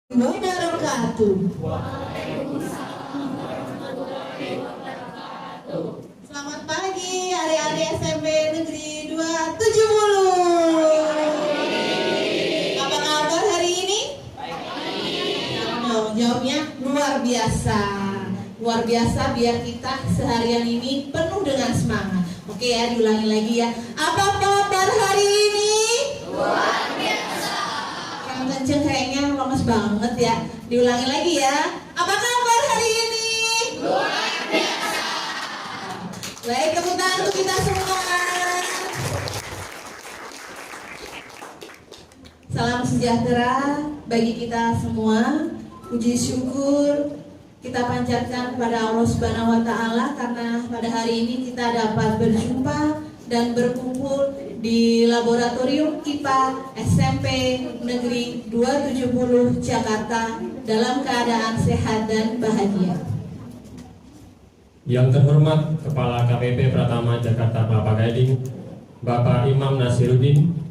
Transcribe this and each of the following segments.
Wabarakatuh. Selamat pagi adik-adik SMP Negeri 270. Apa kabar hari ini? Jawabnya luar biasa. Luar biasa biar kita seharian ini penuh dengan semangat. Oke ya, diulangi lagi ya. Apa kabar hari ini? Luar biasa. Yang kenceng kayaknya lemes banget ya. Diulangi lagi ya. Apa kabar hari ini? Luar biasa. Baik, tepuk tangan untuk kita semua. Salam sejahtera bagi kita semua. Puji syukur kita panjatkan kepada Allah Subhanahu wa Ta'ala karena pada hari ini kita dapat berjumpa dan berkumpul di Laboratorium IPA SMP Negeri 270 Jakarta dalam keadaan sehat dan bahagia. Yang terhormat Kepala KPP Pratama Jakarta Kelapa Gading, Bapak Imam Nasiruddin.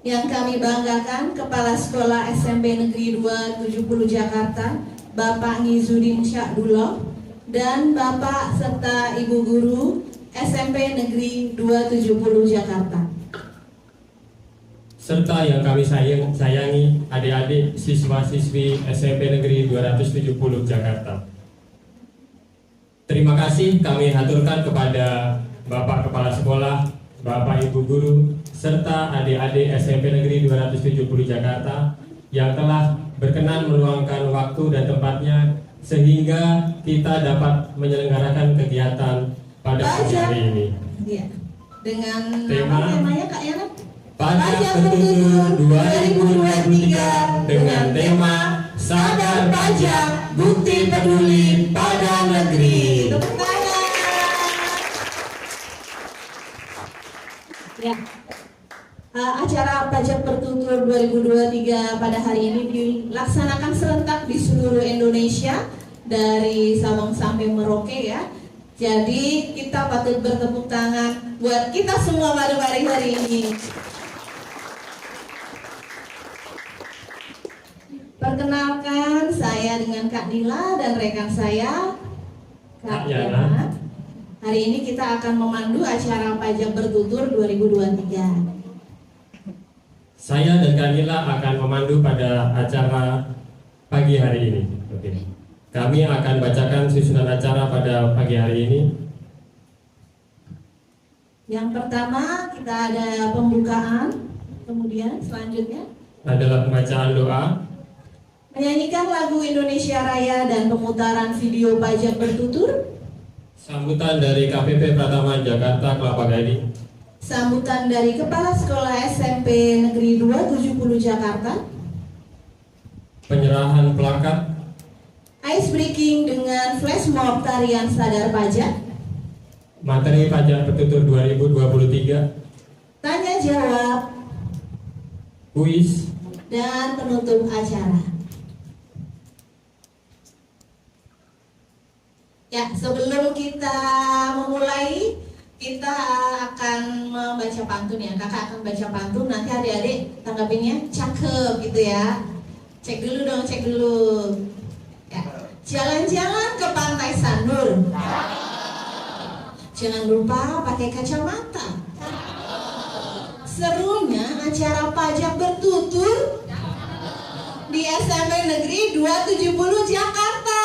Yang kami banggakan Kepala Sekolah SMP Negeri 270 Jakarta, Bapak Ngizuddin Syakdullah, dan Bapak serta Ibu Guru SMP Negeri 270 Jakarta. Serta yang kami sayangi adik-adik siswa-siswi SMP Negeri 270 Jakarta. Terima kasih kami haturkan kepada Bapak Kepala Sekolah, Bapak Ibu Guru, serta adik-adik SMP Negeri 270 Jakarta yang telah berkenan meluangkan waktu dan tempatnya sehingga kita dapat menyelenggarakan kegiatan pada pagi hari ini. Ya. Dengan temanya Kak Yana? Pajak Bertutur 2023 dengan tema Sadar Pajak, Bukti Peduli pada Negeri. Tepuk tangan. Ya. Acara Pajak Bertutur 2023 pada hari ini dilaksanakan serentak di seluruh Indonesia dari Sabang sampai Merauke ya. Jadi kita patut bertepuk tangan buat kita semua pada hari ini. Perkenalkan, saya dengan Kak Dila dan rekan saya Kak Yana. Hari ini kita akan memandu acara Pajak Bertutur 2023. Saya dan Kak Dila akan memandu pada acara pagi hari ini. Oke. Kami akan bacakan susunan acara pada pagi hari ini. Yang pertama kita ada pembukaan, kemudian selanjutnya Adalah pembacaan doa, menyanyikan lagu Indonesia Raya dan pemutaran video Pajak Bertutur, sambutan dari KPP Pratama Jakarta Kelapa Gading, sambutan dari Kepala Sekolah SMP Negeri 270 Jakarta, penyerahan plakat, ice breaking dengan flash mob tarian sadar pajak, materi Pajak Bertutur 2023, tanya jawab, kuis, dan penutup acara. Ya, sebelum kita memulai, kita akan membaca pantun ya. Kakak akan baca pantun, nanti adik-adik tanggapinnya cakep gitu ya. Cek dulu dong, cek dulu. Ya. Jalan-jalan ke Pantai Sanur. Jangan lupa pakai kacamata. Serunya acara Pajak Bertutur di SMP Negeri 270 Jakarta.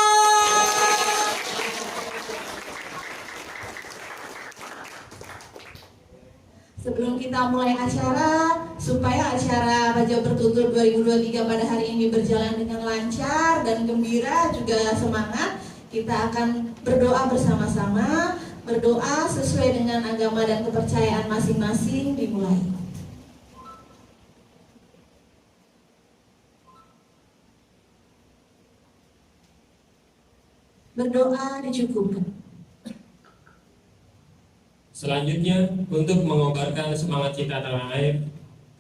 Sebelum kita mulai acara, supaya acara Pajak Bertutur 2023 pada hari ini berjalan dengan lancar dan gembira juga semangat, kita akan berdoa bersama-sama. Berdoa sesuai dengan agama dan kepercayaan masing-masing dimulai. Berdoa dicukupkan. Selanjutnya, untuk mengobarkan semangat cinta tanah air,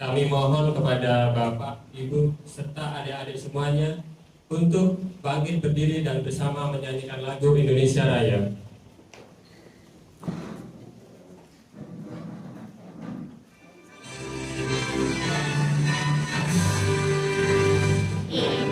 kami mohon kepada Bapak, Ibu, serta adik-adik semuanya untuk bangkit berdiri dan bersama menyanyikan lagu Indonesia Raya. Indonesia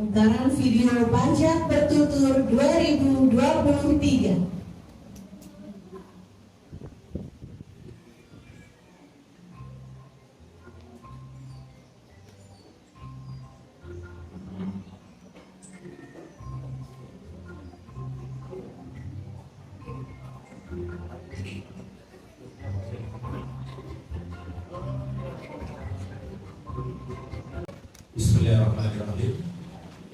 pemutaran video pajak bertutur 2023. Bismillahirrahmanirrahim.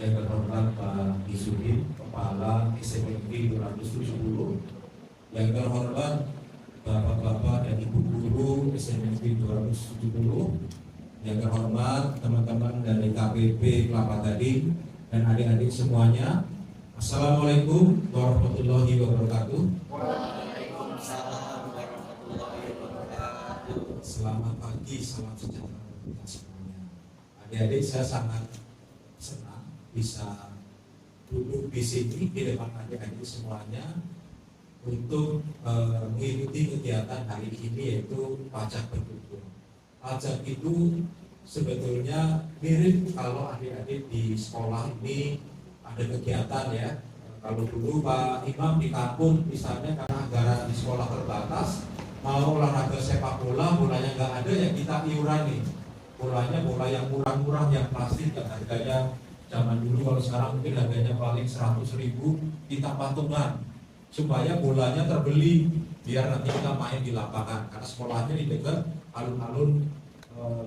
Yang terhormat Pak Isuddin, Kepala SMP 270. Yang terhormat Bapak-bapak dan Ibu Guru SMP 270. Yang terhormat teman-teman dari KPP Kelapa Gading dan adik-adik semuanya. Assalamualaikum warahmatullahi wabarakatuh. Waalaikumsalam warahmatullahi wabarakatuh. Selamat pagi, salam sejahtera kita semuanya. Adik-adik, saya sangat senang bisa duduk di sini di depan adik-adik semuanya untuk mengikuti kegiatan hari ini, yaitu pajak bertutur. Pajak itu sebetulnya mirip kalau adik-adik di sekolah ini ada kegiatan ya. Kalau dulu Pak Imam di kampung misalnya karena anggaran di sekolah terbatas, mau olahraga sepak bola, bolanya nggak ada ya kita iuran nih. Bolanya bola yang murah-murah, yang plastik, yang harganya zaman dulu, kalau sekarang mungkin harganya paling 100.000, kita patungan supaya bolanya terbeli biar nanti kita main di lapangan, karena sekolahnya di dekat alun-alun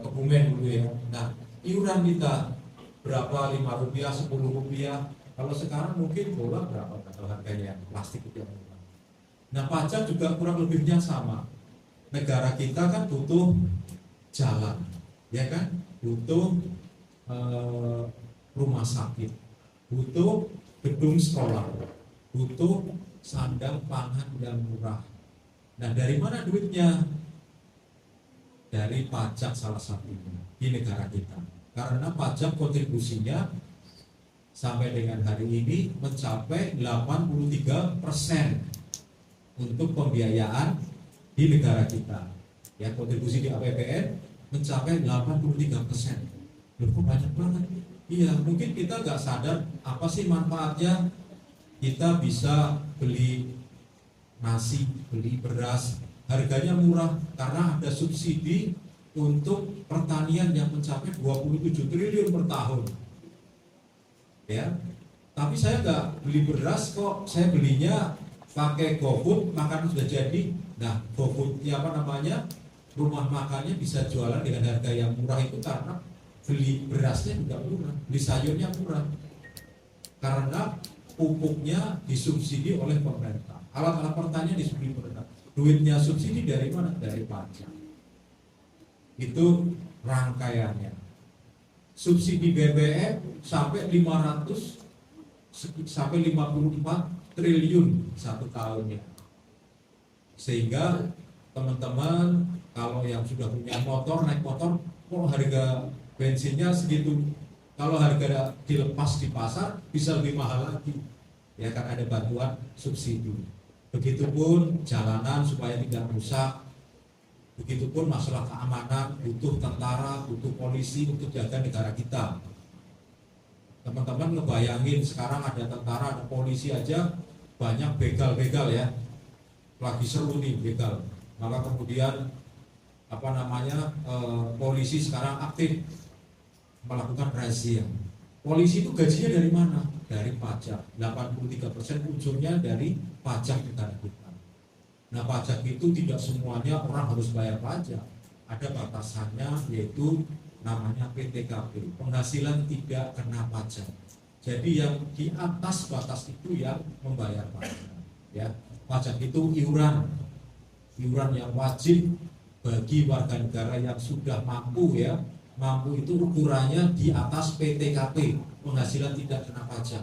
Kebumen dulu ya. Nah, iuran kita berapa, 5 rupiah, 10 rupiah. Kalau sekarang mungkin bola berapa kalau harganya plastik itu yang murah. Nah, pajak juga kurang lebihnya sama. Negara kita kan butuh jalan, ya kan, butuh rumah sakit, butuh gedung sekolah, butuh sandang pangan yang murah. Nah, dari mana duitnya? Dari pajak salah satunya di negara kita. Karena pajak kontribusinya sampai dengan hari ini mencapai 83% untuk pembiayaan di negara kita. Ya, kontribusi di APBN mencapai 83%. Loh, kok banyak banget? Iya, mungkin kita nggak sadar apa sih manfaatnya. Kita bisa beli nasi, beli beras, harganya murah karena ada subsidi untuk pertanian yang mencapai 27 triliun per tahun. Ya, tapi saya nggak beli beras kok, saya belinya pakai GoFood, makanan sudah jadi. Nah, GoFood apa namanya? Rumah makannya bisa jualan dengan harga yang murah itu karena beli berasnya juga murah, beli sayurnya murah. Karena pupuknya disubsidi oleh pemerintah, alat-alat pertanian disubsidi pemerintah. Duitnya subsidi dari mana? Dari pajak. Itu rangkaiannya. Subsidi BBM sampai 500 sampai 54 triliun satu tahunnya. Sehingga teman-teman kalau yang sudah punya motor, naik motor, kok harga bensinnya segitu. Kalau harga dilepas di pasar bisa lebih mahal lagi. Ya kan ada bantuan subsidi. Begitupun jalanan supaya tidak rusak. Begitupun masalah keamanan, butuh tentara, butuh polisi untuk jaga negara kita. Teman-teman ngebayangin sekarang ada tentara, ada polisi aja banyak begal-begal ya. Lagi seru nih begal. Maka kemudian polisi sekarang aktif melakukan razia. Polisi itu gajinya dari mana? Dari pajak. 83% ujungnya dari pajak negara kita. Nah, pajak itu tidak semuanya orang harus bayar pajak. Ada batasannya, yaitu namanya PTKP, penghasilan tidak kena pajak. Jadi yang di atas batas itu yang membayar pajak. Ya, pajak itu iuran yang wajib bagi warga negara yang sudah mampu ya. Mampu itu ukurannya di atas PTKP, penghasilan tidak kena pajak.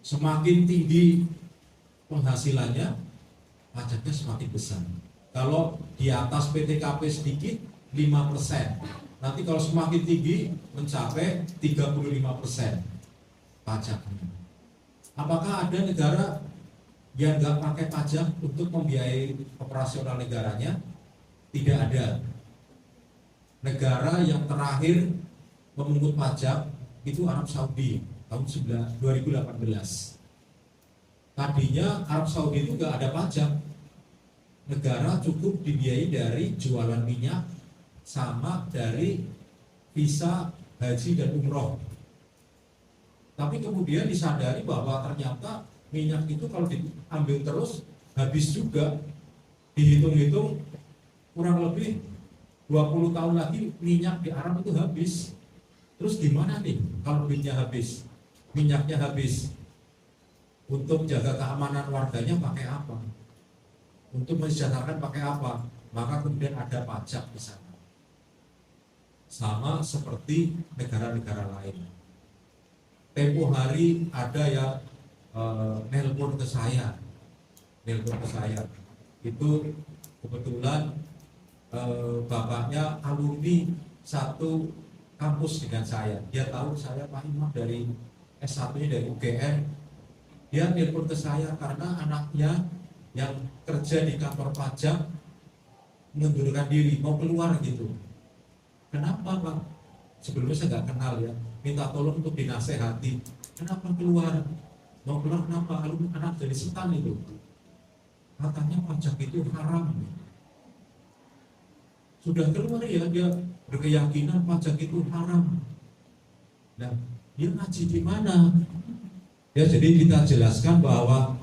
Semakin tinggi penghasilannya, pajaknya semakin besar. Kalau di atas PTKP sedikit 5%. Nanti kalau semakin tinggi mencapai 35% pajaknya. Apakah ada negara yang nggak pakai pajak untuk membiayai operasional negaranya? Tidak ada. Negara yang terakhir memungut pajak itu Arab Saudi tahun 2018. Tadinya Arab Saudi itu nggak ada pajak, negara cukup dibiayai dari jualan minyak sama dari visa haji dan umroh. Tapi kemudian disadari bahwa ternyata minyak itu kalau diambil terus habis juga. Dihitung-hitung kurang lebih 20 tahun lagi minyak di Arab itu habis. Terus gimana nih kalau duitnya habis, minyaknya habis? Untuk jaga keamanan warganya pakai apa? Untuk mensejahterakan pakai apa? Maka kemudian ada pajak di sana. Sama seperti negara-negara lain. Tempo hari ada yang nelpon ke saya. Itu kebetulan bapaknya alumni satu kampus dengan saya. Dia tahu saya Pak Imam dari S1-nya dari UGM. Dia nelpon ke saya karena anaknya yang kerja di kantor pajak mengundurkan diri, mau keluar gitu. Kenapa Pak? Sebelumnya saya nggak kenal ya, minta tolong untuk dinasehati. Kenapa keluar? Mau keluar kenapa? Anak jadi setan itu. Katanya pajak itu haram. Sudah keluar ya, dia berkeyakinan pajak itu haram. Nah, dia ngaji di mana? Ya, jadi kita jelaskan bahwa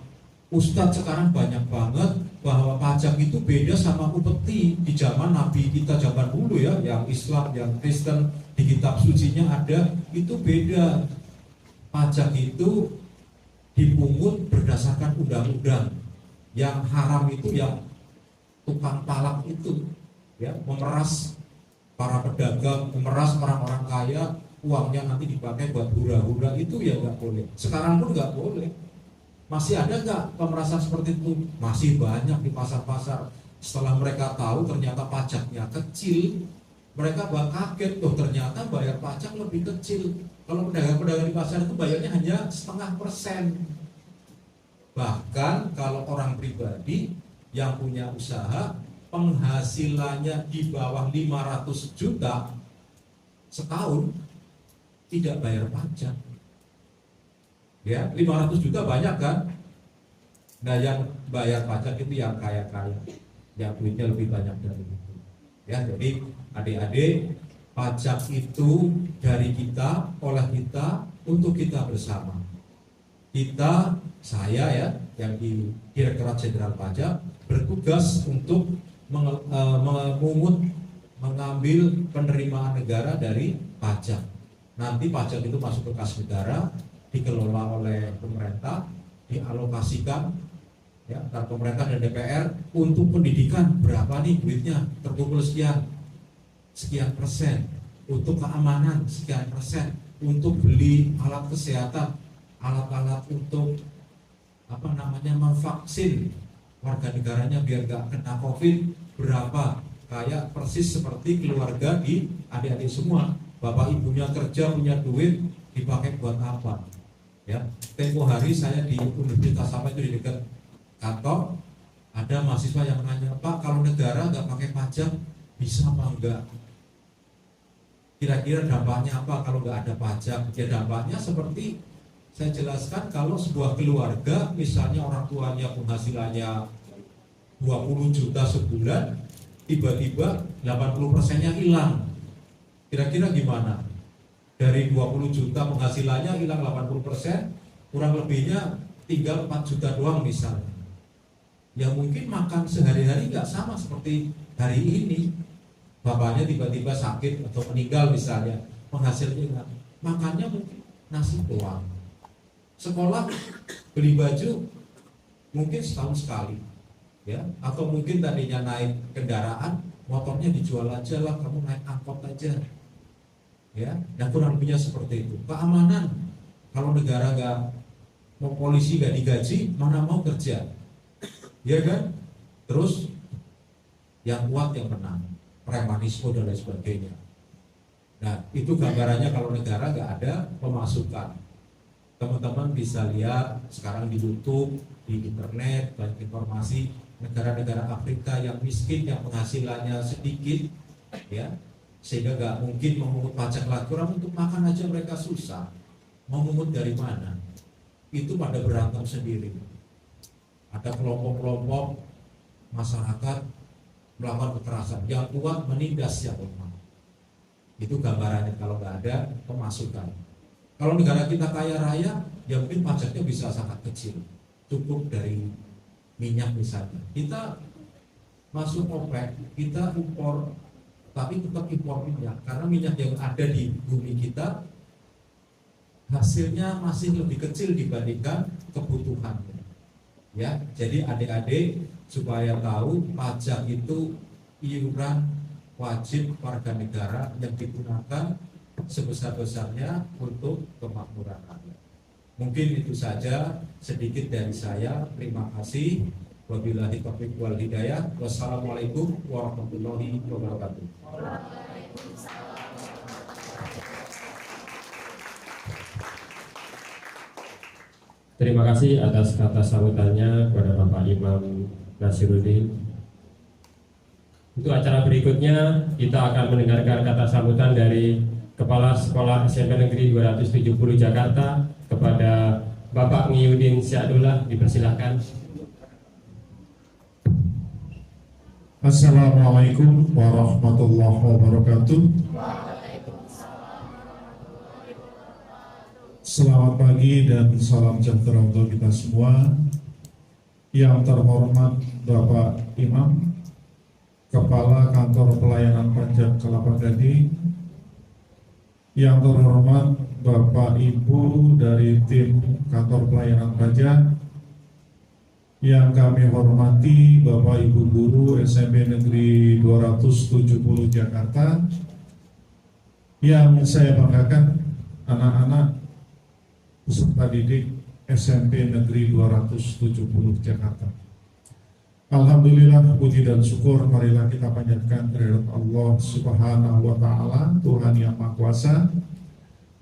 Ustadz sekarang banyak banget bahwa pajak itu beda sama upeti di zaman Nabi kita zaman dulu ya, yang Islam, yang Kristen di kitab sucinya ada, itu beda. Pajak itu dipungut berdasarkan undang-undang. Yang haram itu yang tukang palak itu, ya, memeras para pedagang, memeras orang-orang kaya, uangnya nanti dipakai buat hura-hura, itu ya nggak boleh. Sekarang pun nggak boleh. Masih ada nggak pemerasan seperti itu? Masih banyak di pasar-pasar. Setelah mereka tahu ternyata pajaknya kecil, mereka kaget, oh ternyata bayar pajak lebih kecil. Kalau pedagang-pedagang di pasar itu bayarnya hanya 0,5%. Bahkan kalau orang pribadi yang punya usaha, penghasilannya di bawah 500 juta setahun tidak bayar pajak. Ya, 500 juta banyak kan? Nah, yang bayar pajak itu yang kaya-kaya, yang duitnya lebih banyak dari itu. Ya, jadi adik-adik, pajak itu dari kita, oleh kita, untuk kita bersama. Kita, saya ya, yang di Direktorat Jenderal Pajak bertugas untuk mengambil penerimaan negara dari pajak. Nanti pajak itu masuk ke kas negara, dikelola oleh pemerintah, dialokasikan ya antara pemerintah dan DPR untuk pendidikan. Berapa nih duitnya? Terkumpul sekian persen, untuk keamanan sekian persen, untuk beli alat kesehatan, alat-alat untuk memvaksin warga negaranya biar gak kena COVID berapa. Kayak persis seperti keluarga di adik-adik semua, bapak ibunya kerja punya duit, dipakai buat apa? Ya, tempo hari saya di Universitas apa itu di dekat kantor, ada mahasiswa yang nanya, Pak, kalau negara nggak pakai pajak bisa apa enggak? Kira-kira dampaknya apa kalau nggak ada pajak? Ya dampaknya seperti saya jelaskan, kalau sebuah keluarga misalnya orang tuanya penghasilannya 20 juta sebulan, tiba-tiba 80%-nya hilang. Kira-kira gimana? Dari 20 juta penghasilannya hilang 80%, kurang lebihnya tinggal 4 juta doang misalnya. Ya mungkin makan sehari-hari nggak sama seperti hari ini. Bapaknya tiba-tiba sakit atau meninggal misalnya, penghasilnya makannya mungkin nasi doang. Sekolah beli baju mungkin setahun sekali, ya, atau mungkin tadinya naik kendaraan, motornya dijual aja lah, kamu naik angkot aja, ya, dan kurang lebihnya seperti itu. Keamanan, kalau negara nggak mau, polisi nggak digaji, mana mau kerja, ya kan? Terus yang kuat yang menang, premanisme dan lain sebagainya. Nah, itu gambarannya kalau negara nggak ada pemasukan. Teman-teman bisa lihat sekarang di YouTube, di internet, banyak informasi negara-negara Afrika yang miskin, yang penghasilannya sedikit, ya, sehingga nggak mungkin memungut pajak lagi. Orang untuk makan aja mereka susah, mau memungut dari mana? Itu pada berantem sendiri. Ada kelompok-kelompok masyarakat melakukan kekerasan, yang kuat menindas yang lemah. Itu gambarannya kalau nggak ada pemasukan. Kalau negara kita kaya raya, ya mungkin pajaknya bisa sangat kecil, cukup dari minyak misalnya. Kita masuk OPEC, kita impor, tapi tetap impor minyak karena minyak yang ada di bumi kita hasilnya masih lebih kecil dibandingkan kebutuhannya. Ya, jadi adik-adik supaya tahu pajak itu iuran wajib warga negara yang digunakan sebesar-besarnya untuk kemakmuran rakyat. Mungkin itu saja sedikit dari saya. Terima kasih. Wabillahi taufiq wal hidayah. Wassalamualaikum warahmatullahi wabarakatuh. Terima kasih atas kata sambutannya kepada Bapak Imam Nasiruddin. Untuk acara berikutnya kita akan mendengarkan kata sambutan dari Kepala Sekolah SMP Negeri 270 Jakarta kepada Bapak Ngiyudin Syadullah. Dipersilahkan. Assalamualaikum warahmatullahi wabarakatuh. Selamat pagi dan salam sejahtera untuk kita semua. Yang terhormat Bapak Imam, Kepala Kantor Pelayanan Pajak Kelapa Gading, yang terhormat Bapak Ibu dari tim Kantor Pelayanan Pajak, yang kami hormati Bapak Ibu Guru SMP Negeri 270 Jakarta, yang saya banggakan anak-anak peserta didik SMP Negeri 270 Jakarta. Alhamdulillah, puji dan syukur marilah kita panjatkan kehadirat Allah Subhanahu wa Ta'ala, Tuhan yang Maha Kuasa.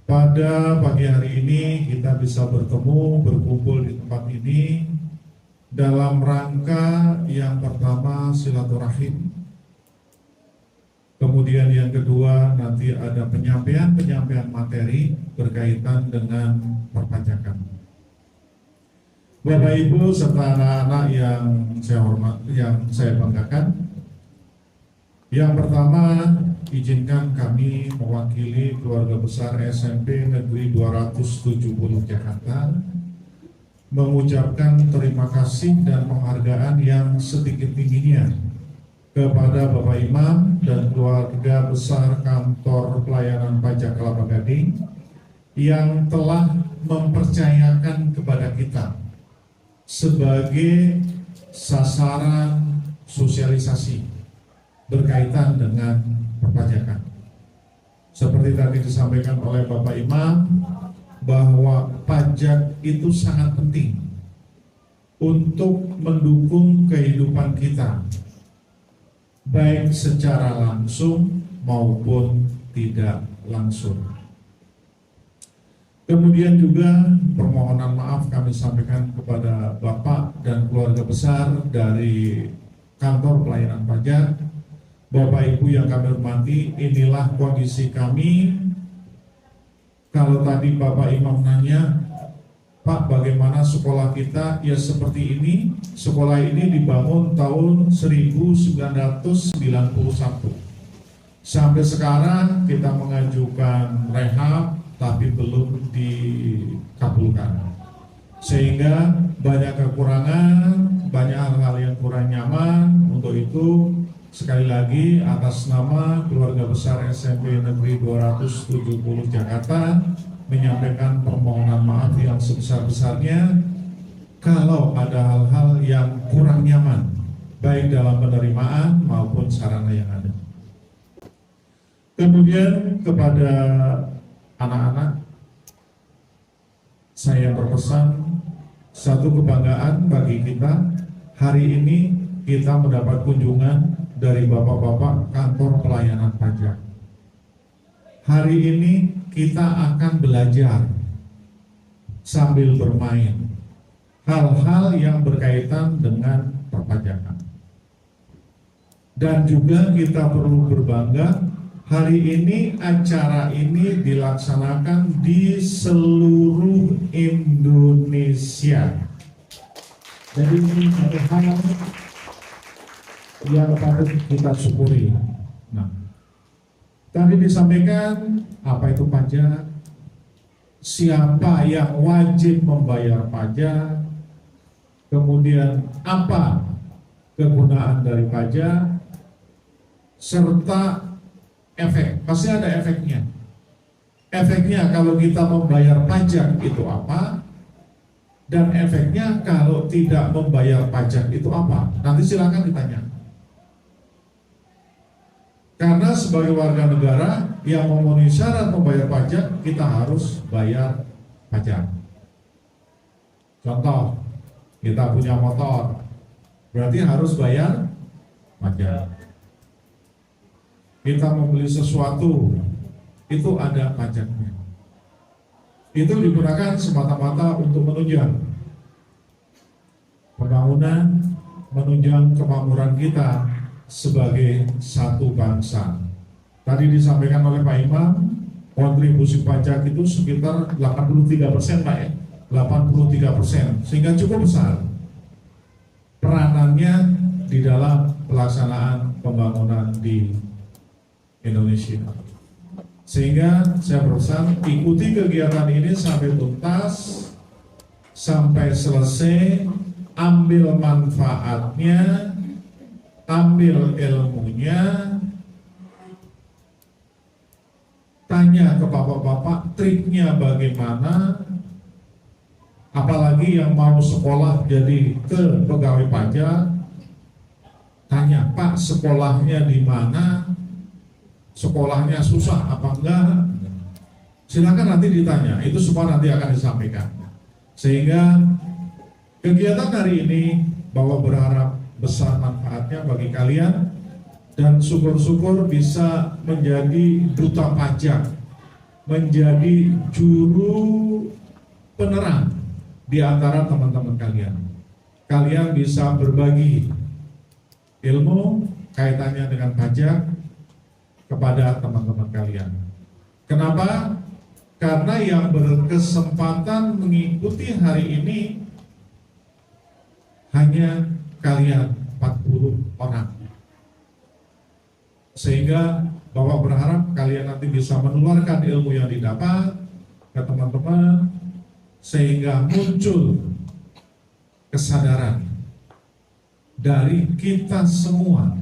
Pada pagi hari ini kita bisa bertemu, berkumpul di tempat ini dalam rangka yang pertama silaturahim. Kemudian yang kedua nanti ada penyampaian materi berkaitan dengan perpajakan. Bapak Ibu serta anak-anak yang saya hormat, yang saya banggakan. Yang pertama, izinkan kami mewakili keluarga besar SMP Negeri 270 Jakarta mengucapkan terima kasih dan penghargaan yang sedikit tingginya kepada Bapak Imam dan keluarga besar Kantor Pelayanan Pajak Kelapa Gading yang telah mempercayakan kepada kita sebagai sasaran sosialisasi berkaitan dengan perpajakan. Seperti tadi disampaikan oleh Bapak Imam bahwa pajak itu sangat penting untuk mendukung kehidupan kita, baik secara langsung maupun tidak langsung. Kemudian juga permohonan maaf kami sampaikan kepada Bapak dan keluarga besar dari Kantor Pelayanan Pajak. Bapak Ibu yang kami hormati, inilah kondisi kami. Kalau tadi Bapak Imam nanya, Pak bagaimana sekolah kita? Ya seperti ini. Sekolah ini dibangun tahun 1991. Sampai sekarang kita mengajukan rehab, tapi belum dikabulkan, sehingga banyak kekurangan, banyak hal-hal yang kurang nyaman. Untuk itu sekali lagi atas nama keluarga besar SMP Negeri 270 Jakarta menyampaikan permohonan maaf yang sebesar-besarnya kalau ada hal-hal yang kurang nyaman baik dalam penerimaan maupun sarana yang ada. Kemudian kepada anak-anak, saya berpesan satu kebanggaan bagi kita. Hari ini kita mendapat kunjungan dari bapak-bapak Kantor Pelayanan Pajak. Hari ini kita akan belajar sambil bermain hal-hal yang berkaitan dengan perpajakan. Dan juga kita perlu berbangga hari ini acara ini dilaksanakan di seluruh Indonesia. Jadi ini satu hal yang patut kita syukuri. Nah, tadi disampaikan apa itu pajak, siapa yang wajib membayar pajak, kemudian apa kegunaan dari pajak, serta efek. Pasti ada efeknya. Efeknya kalau kita membayar pajak itu apa, dan efeknya kalau tidak membayar pajak itu apa. Nanti silakan ditanya. Karena sebagai warga negara yang memenuhi syarat membayar pajak, kita harus bayar pajak. Contoh, kita punya motor, berarti harus bayar pajak. Kita membeli sesuatu, itu ada pajaknya. Itu digunakan semata-mata untuk menunjang pembangunan, menunjang kemakmuran kita sebagai satu bangsa. Tadi disampaikan oleh Pak Imam, kontribusi pajak itu sekitar 83% Pak ya, 83%, sehingga cukup besar peranannya di dalam pelaksanaan pembangunan di Indonesia. Sehingga saya berpesan, ikuti kegiatan ini sampai tuntas, sampai selesai, ambil manfaatnya, ambil ilmunya, tanya ke bapak-bapak triknya bagaimana, apalagi yang mau sekolah jadi ke pegawai pajak, tanya, Pak, sekolahnya di mana? Sekolahnya susah apa enggak? Silakan nanti ditanya, itu semua nanti akan disampaikan. Sehingga kegiatan hari ini bahwa berharap besar manfaatnya bagi kalian, dan syukur-syukur bisa menjadi duta pajak, menjadi juru penerang di antara teman-teman kalian. Kalian bisa berbagi ilmu kaitannya dengan pajak kepada teman-teman kalian. Kenapa? Karena yang berkesempatan mengikuti hari ini hanya kalian 40 orang. Sehingga Bapak berharap kalian nanti bisa menularkan ilmu yang didapat ke teman-teman, sehingga muncul kesadaran dari kita semua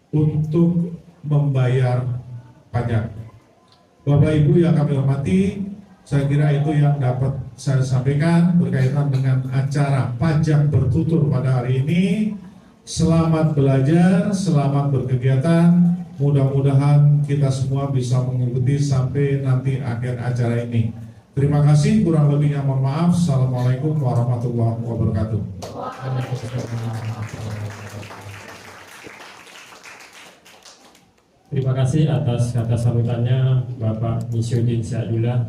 untuk membayar pajak. Bapak Ibu yang kami hormati, saya kira itu yang dapat saya sampaikan berkaitan dengan acara pajak bertutur pada hari ini. Selamat belajar, selamat berkegiatan. Mudah-mudahan kita semua bisa mengikuti sampai nanti akhir acara ini. Terima kasih, kurang lebihnya mohon maaf. Assalamualaikum warahmatullahi wabarakatuh. Terima kasih atas kata sambutannya Bapak Misyuddin Syahidullah.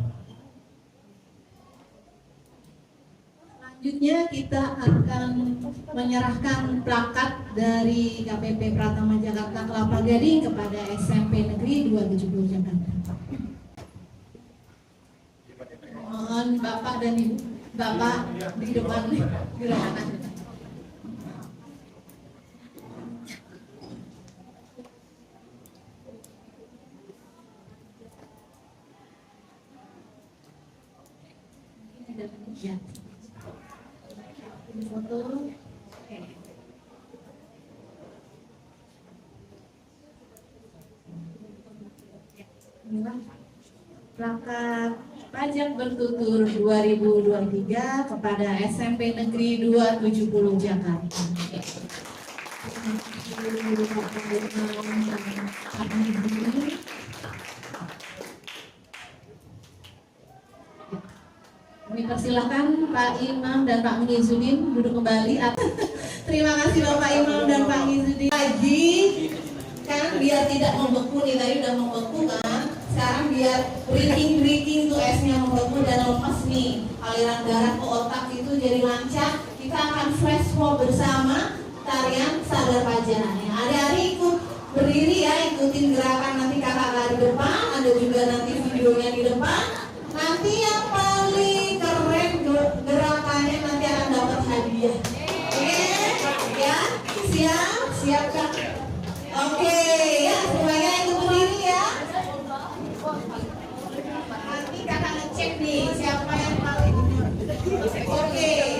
Selanjutnya kita akan menyerahkan plakat dari KPP Pratama Jakarta Kelapa Gading kepada SMP Negeri 270 Jakarta. Mohon Bapak dan Ibu, Bapak di depan silakan. Ya. Foto. Plakat pajak bertutur 2023 kepada SMP Negeri 270 Jakarta. Kami persilahkan Pak Imam dan Pak Misyuddin duduk kembali. Terima kasih Bapak Imam dan Pak Misyuddin. Lagi kan biar tidak membeku nih, tadi udah membeku kan. Sekarang biar breaking tuh esnya membeku dan lemes nih, aliran darah ke otak itu jadi lancar. Kita akan flash mob bersama tarian sadar pajak. Adik-adik ikut berdiri ya, ikutin gerakan nanti kakak kakak-kakak di depan, ada juga nanti videonya di depan. Nanti yang paling keren gerakannya nanti akan dapat hadiah. Oke, ya, siap kan? Oke, ya semuanya itu berdiri ya. Nanti kakak ngecek nih siapa yang paling. Oke.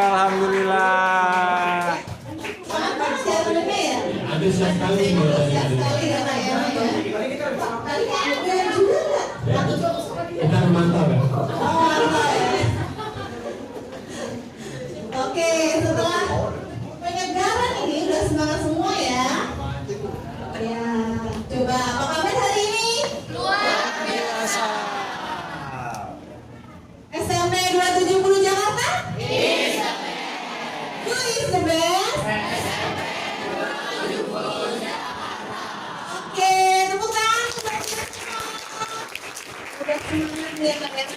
Alhamdulillah. Antusias sekali kita memantau ya. Oke, setelah penyegaran ini udah semangat semua ya. Ya, coba apa kabar hari ini? Luar biasa. SMP 270 Jakarta? Is the best. Who is the best? SMP 270 Jakarta. Oke, tepuk tangan. Udah semangat ya kalian ya.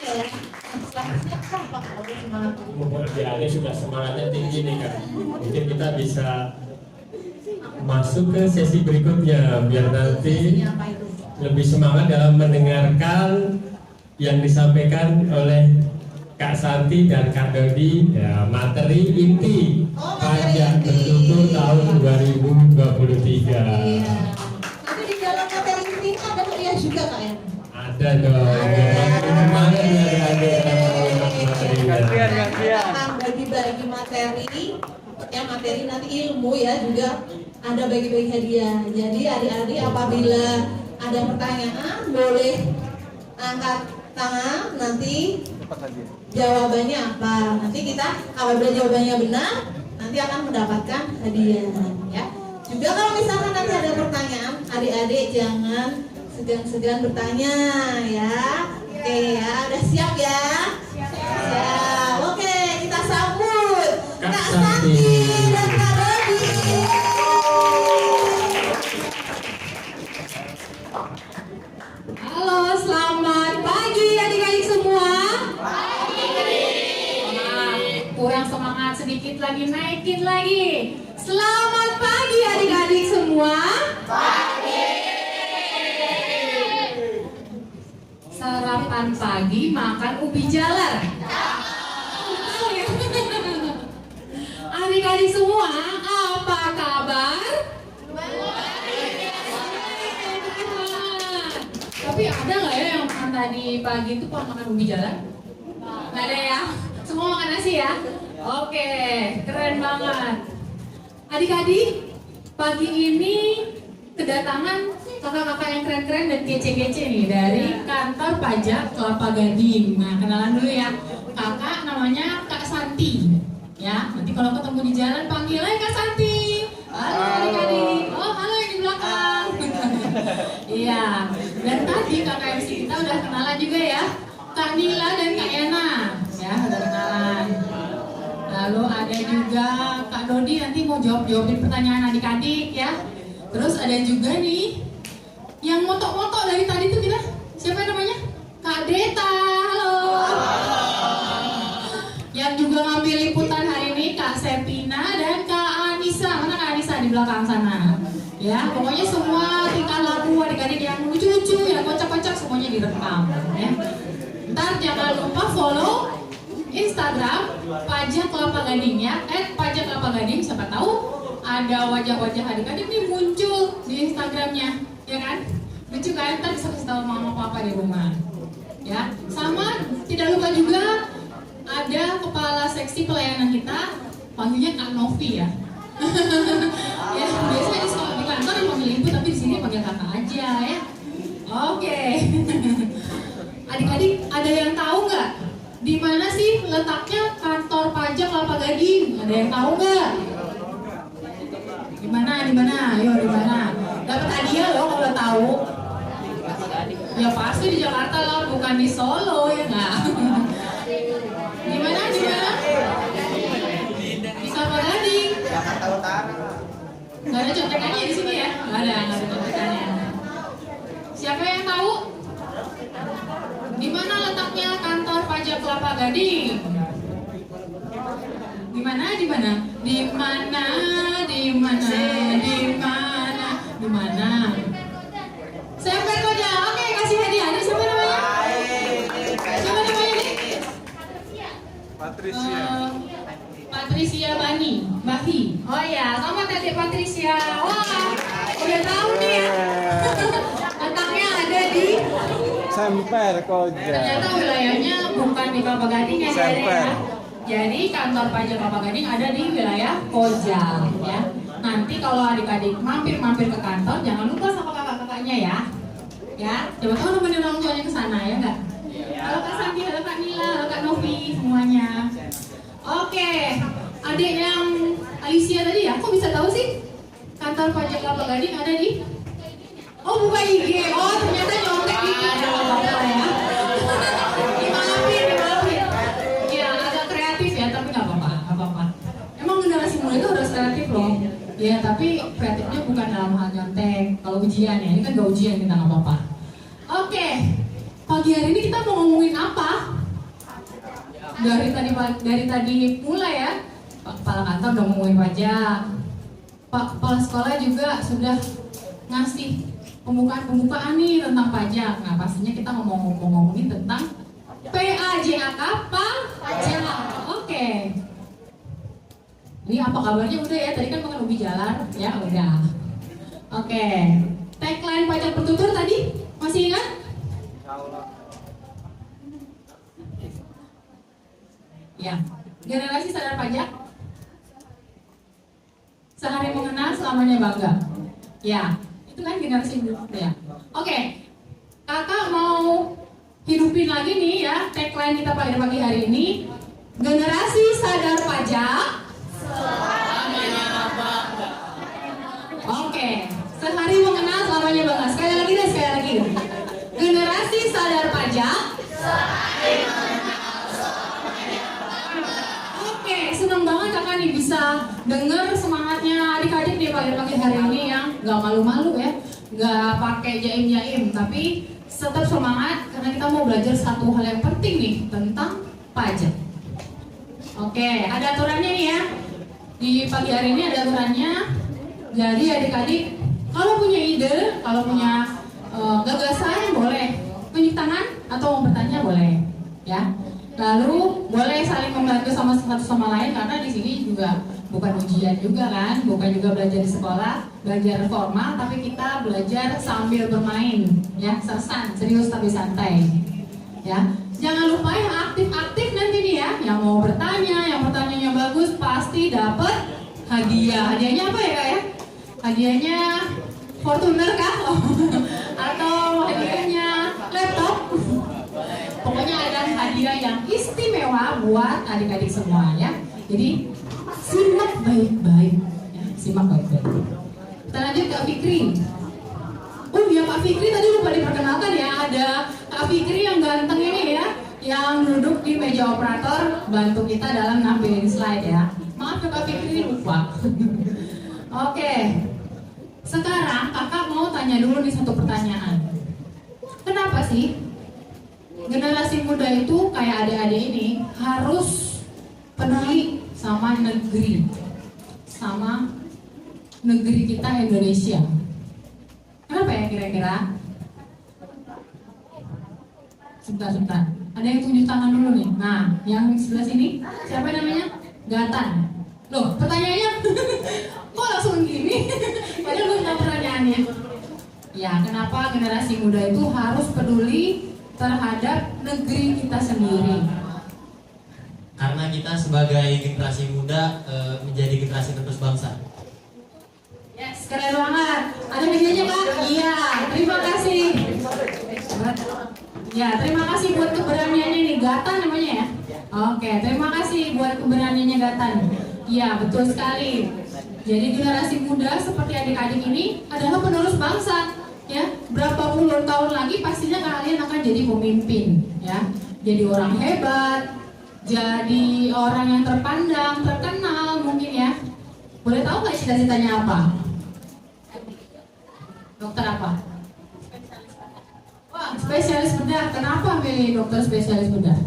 Selanjutnya apa kalau udah semangat? Ya, sudah semangatnya tinggi nih kan. Mungkin kita bisa masuk ke sesi berikutnya biar nanti lebih semangat dalam mendengarkan yang disampaikan oleh Kak Santi dan Kak Dodi, ya, materi inti pajak bertutur tahun 2023. Iya. Tapi di dalam materi ini ada hadiah juga Kak ya? Ada dong. Semangat dari Gantian. Bagi-bagi materi, yang materi nanti ilmu ya juga ada bagi-bagi hadiah. Jadi adik-adik apabila ada pertanyaan boleh angkat tangan, nanti jawabannya apa. Nanti kita apabila jawabannya benar, nanti akan mendapatkan hadiah ya. Juga kalau misalkan nanti ada pertanyaan, adik-adik jangan segan-segan bertanya ya. Oke ya, udah siap ya? Siap. Oke, kita sambut Kak Santi dan Kak Dodi. Halo, selamat pagi adik-adik semua. Kurang semangat sedikit lagi, naikin lagi. Selamat pagi adik-adik semua. Sarapan pagi makan ubi jalar. Adik-adik semua, apa kabar? Tapi ada nggak ya yang makan tadi pagi itu makan ubi jalar? Nggak ada ya? Semua makan nasi ya? Oke, keren banget. Adik-adik, pagi ini kedatangan kakak-kakak yang keren-keren dan kece-kece nih dari kantor pajak Kelapa Gading. Nah, kenalan dulu ya. Kakak namanya Kak Santi. Ya, nanti kalau ketemu di jalan panggil aja Kak Santi. Halo adik-adik. Oh, halo yang di belakang. Iya. Dan tadi kakak MC kita udah kenalan juga ya. Kak Nila dan Kak Yana. Ya, udah kenalan. Lalu ada juga Kak Dodi nanti mau jawabin pertanyaan adik-adik ya. Terus ada juga nih yang motok-motok dari tadi tuh kita. Siapa namanya? Kak Deta. Halo. Yang juga ngambil liputan hari ini Kak Sepina dan Kak Anissa. Mana Kak Anissa di belakang sana? Ya, pokoknya semua tingkah laku adik-adik yang lucu-lucu, yang kocak-kocak semuanya direkam ya. Ntar jangan lupa follow Instagram Pajak Kelapa Gading ya, @Pajak Kelapa Gading. Siapa tahu ada wajah-wajah adik-adik nih muncul di Instagramnya, ya kan? Lucu kan? Ntar bisa kasih tahu mama papa di rumah. Ya, sama tidak lupa juga ada kepala seksi pelayanan kita, panggilnya Kak Novi ya. Ya, biasanya di kantor yang panggil ibu, tapi di sini panggil kakak aja ya. Oke. Adik-adik, ada yang tahu nggak? Di mana sih letaknya kantor pajak Kelapa Gading? Ada yang tahu nggak? Di mana? Di mana? Ayo, di mana? Dapat hadiah loh kalau tahu. Ya pasti di Jakarta lah, bukan di Solo ya nggak? Di mana? Di mana? Di Kelapa Gading. Jakarta Utara. Nggak ada contekannya di sini ya? Nggak ada contekannya. Siapa yang tahu? Di mana letaknya kantor pajak Kelapa Gading? Di mana? Di mana? Di mana? Di mana? Di mana? Di mana? Semper Koja. Oke, kasih hadiah. Ada siapa namanya? Siapa namanya nih? Patricia Bani, Bahi. Oh ya, selamat adik Patricia. Wah, udah tahu nih ya. Letaknya ada di Semper Koja. Ternyata wilayahnya bukan di Kelapa Gading ya, Semper. ya. Jadi kantor pajak Kelapa Gading ada di wilayah Koja ya. Nanti kalau adik-adik mampir ke kantor, jangan lupa sama kakak-kakaknya ya. Ya, coba tahu nemenin orang tuanya ke sana ya enggak? Halo Kak Santi, halo Kak Nila, halo Kak Novi semuanya. Oke, adik yang Alicia tadi ya, kok bisa tahu sih kantor pajak Kelapa Gading ada di? Oh, buka IG. Oh, ternyata nyontek gitu. Ada apa-apa ya. Dimaafin. Ya, agak kreatif ya, tapi nggak apa-apa. Emang generasi muda itu harus kreatif loh. Ya, tapi kreatifnya bukan dalam hal nyontek. Kalau ujian ya, ini kan gak ujian, kita nggak apa-apa. Oke, pagi hari ini kita mau ngomongin apa? Dari tadi mulai ya. Pak Kepala Kantor udah ngomongin pajak. Pak Kepala Sekolah juga sudah ngasih pembukaan nih tentang pajak. Nah, pastinya kita ngomongin tentang PAJK, pajak. Oke. Ini apa kabarnya udah ya? Tadi kan makan ubi jalan, ya udah. Oke. Tagline pajak bertutur tadi masih ingat? Ya. Generasi sadar pajak. Sehari mengenal, selamanya bangga. Ya. Itu kan generasi berikutnya. Oke, kakak mau hidupin lagi nih ya tagline kita pada pagi hari ini. Generasi sadar pajak. Oke, sehari mengenal selamanya bangga. Sekali lagi deh, sekali lagi. Generasi sadar pajak. Oke, senang banget kakak nih bisa denger semangatnya adik-adik di pagi-pagi hari ini yang nggak malu-malu ya, nggak pakai jaim-jaim, tapi tetap semangat karena kita mau belajar satu hal yang penting nih tentang pajak. Oke, ada aturannya nih ya. Di pagi hari ini ada aturannya. Jadi adik-adik kalau punya ide, kalau punya gagasan boleh tunjuk tangan atau mau bertanya boleh, ya. Lalu boleh saling membantu sama satu sama lain karena di sini juga bukan ujian juga kan, bukan juga belajar di sekolah, belajar formal, tapi kita belajar sambil bermain, ya, sersan, serius tapi santai, ya. Jangan lupa yang aktif-aktif nanti nih ya, yang mau bertanya, yang pertanyaannya bagus pasti dapat hadiah. Hadiahnya apa ya kak ya? Hadiahnya Fortuner kah? Atau hadiahnya laptop? Pokoknya ada hadiah yang istimewa buat adik-adik semua ya. Jadi simak baik-baik, ya, simak baik-baik. Kita lanjut ke Fikri. Oh iya Pak Fikri tadi lupa diperkenalkan ya. Ada Kak Fikri yang ganteng ini ya, yang duduk di meja operator bantu kita dalam nampilin slide ya. Maaf ya Kak Fikri lupa. Oke. Sekarang kakak mau tanya dulu nih satu pertanyaan. Kenapa sih generasi muda itu kayak adik-adik ini harus peduli sama negeri kita Indonesia? Kenapa ya kira-kira? Sebentar. Ada yang tunjuk tangan dulu nih. Nah, yang sebelah sini siapa namanya? Gatan. Loh, pertanyaannya kok langsung gini? Padahal belum tahu pertanyaannya. Ya, kenapa generasi muda itu harus peduli terhadap negeri kita sendiri? Karena kita sebagai generasi muda menjadi generasi penerus bangsa. Yes, keren banget. Ada medianya Kak? Iya, terima kasih. Ya, terima kasih buat keberaniannya nih, Gatan namanya ya. Oke, terima kasih buat keberaniannya Gatan. Iya, betul sekali. Jadi generasi muda seperti adik-adik ini adalah penerus bangsa. Ya, berapa puluh tahun lagi pastinya kalian akan jadi pemimpin, ya. Jadi orang hebat, jadi orang yang terpandang, terkenal mungkin ya. Boleh tahu nggak cita-citanya apa? Dokter apa? Wah, spesialis bedah. Kenapa milih dokter spesialis bedah?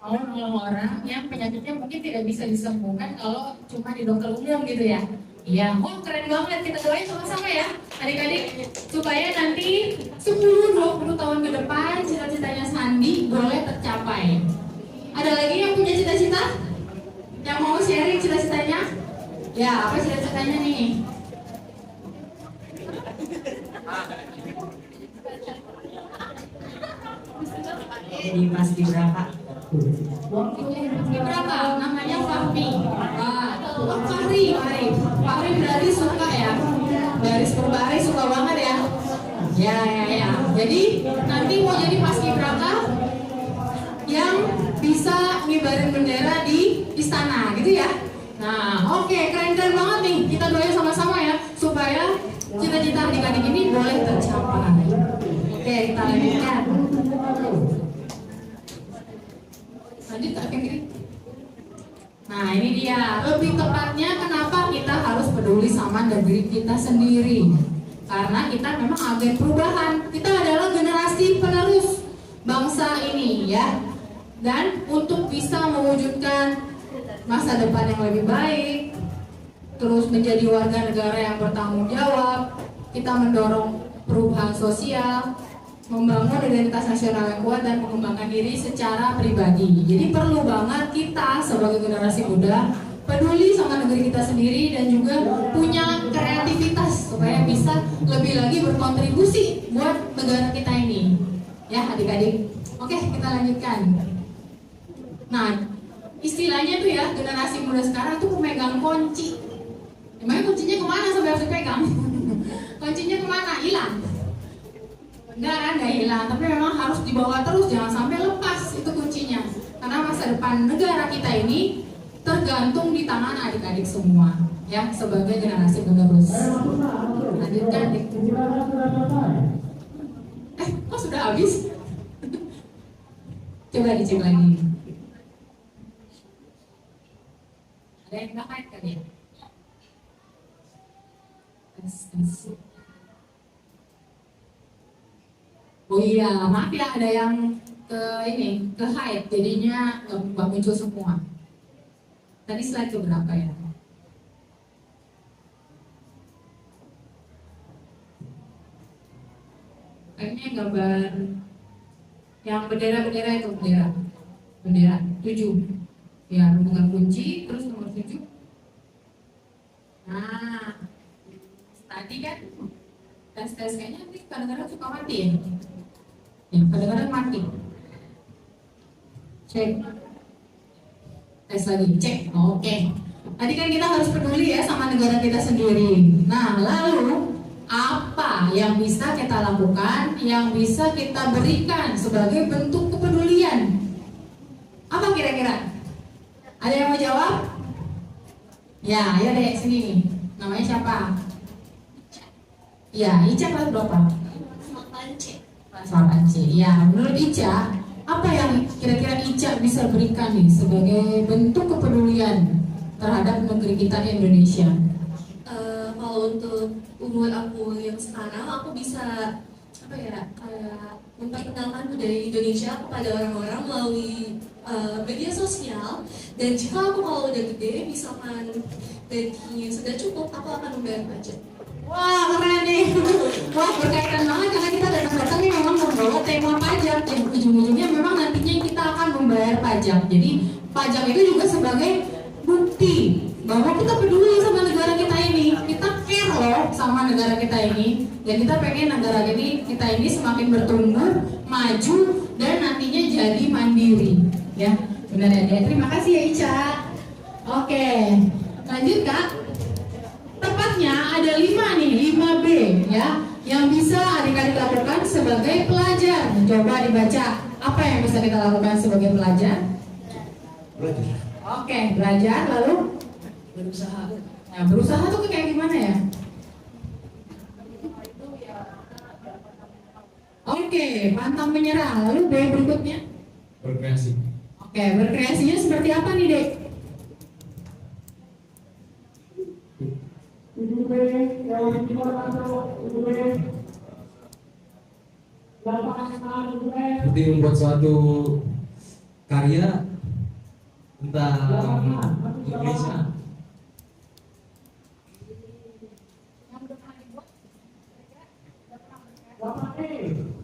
Nolong orang yang penyakitnya mungkin tidak bisa disembuhkan kalau cuma di dokter umum gitu ya. Iya, keren banget. Kita doain sama-sama ya adik-adik, supaya nanti 10-20 tahun ke depan cita-citanya Sandi boleh tercapai. Ada lagi yang punya cita-cita? Yang mau sharing cita-citanya? Ya, apa cita-citanya nih? Jadi paskibraka. Berapa? Namanya Fahmi. Fahri berarti suka ya. Dari Perbari suka banget ya. Ya. Jadi nanti mau jadi paskibraka yang bisa ngibarin bendera di istana gitu ya. Nah, oke, keren-keren banget nih. Kita doain sama-sama ya supaya cita-cita adik-adik ini boleh tercapai. Oke, kita lanjutkan. Lanjut ke kiri. Nah ini dia, lebih tepatnya kenapa kita harus peduli sama negeri kita sendiri. Karena kita memang agen perubahan. Kita adalah generasi penerus bangsa ini ya. Dan untuk bisa mewujudkan masa depan yang lebih baik, terus menjadi warga negara yang bertanggung jawab, kita mendorong perubahan sosial, membangun identitas nasional yang kuat dan mengembangkan diri secara pribadi. Jadi perlu banget kita sebagai generasi muda peduli sama negeri kita sendiri dan juga punya kreativitas supaya bisa lebih lagi berkontribusi buat negara kita ini. Ya adik-adik. Oke, kita lanjutkan. Nah, istilahnya tuh ya generasi muda sekarang tuh pemegang kunci Emangnya kuncinya kemana sampai harus dipegang? Kuncinya kemana? Hilang? Enggak kan, enggak hilang. Tapi memang harus dibawa terus, jangan sampai lepas itu kuncinya. Karena masa depan negara kita ini tergantung di tangan adik-adik semua, ya, sebagai generasi penerus. Lanjutkan, Dik. Kok sudah habis? Coba dicek lagi. Ada yang nggak kait kali ya? Oh iya, maaf ya, ada yang ke hide, jadinya nggak muncul semua. Tadi slide keberapa ya? Kayaknya gambar yang bendera-bendera itu, bendera 7. Ya, hubungan kunci, terus nomor 7. Nah, tadi kan tes kayaknya nanti kadang-kadang suka mati ya? Ya, kadang-kadang mati. Cek. Tes lagi, cek. Oke. Tadi kan kita harus peduli ya sama negara kita sendiri. Nah, lalu apa yang bisa kita lakukan, yang bisa kita berikan sebagai bentuk kepedulian? Apa kira-kira? Ada yang mau jawab? Ya, ayo deh, sini nih. Namanya siapa? Ya, Ica kelas berapa? Kelas 8C. Ya, menurut Ica, apa yang kira-kira Ica bisa berikan nih sebagai bentuk kepedulian terhadap negeri kita Indonesia? Kalau untuk umur aku yang sekarang, aku bisa kayak memperkenalkan budaya Indonesia kepada orang-orang melalui media sosial. Dan jika aku kalau udah gede, misalkan gajinya sudah cukup, aku akan membayar pajak. Wah, keren nih. Wah, berkaitan banget karena kita datang-datang ini memang membawa tema pajak. Yang ujung-ujungnya memang nantinya kita akan membayar pajak. Jadi pajak itu juga sebagai bukti bahwa kita peduli sama negara kita ini. Kita care loh sama negara kita ini. Dan kita pengen negara kita ini semakin bertumbuh, maju, dan nantinya jadi mandiri. Ya, benar ya. Terima kasih ya Ica. Oke, lanjut Kak. Tepatnya ada 5 nih, 5B ya, yang bisa adik-adik lakukan sebagai pelajar. Coba dibaca, apa yang bisa kita lakukan sebagai pelajar? Belajar. Oke, belajar, lalu Berusaha. Nah, berusaha tuh kayak gimana ya? Oke, pantang menyerah. Lalu B berikutnya? Berkreasi. Oke, berkreasinya seperti apa nih, Dek? Seperti membuat suatu karya tentang Indonesia.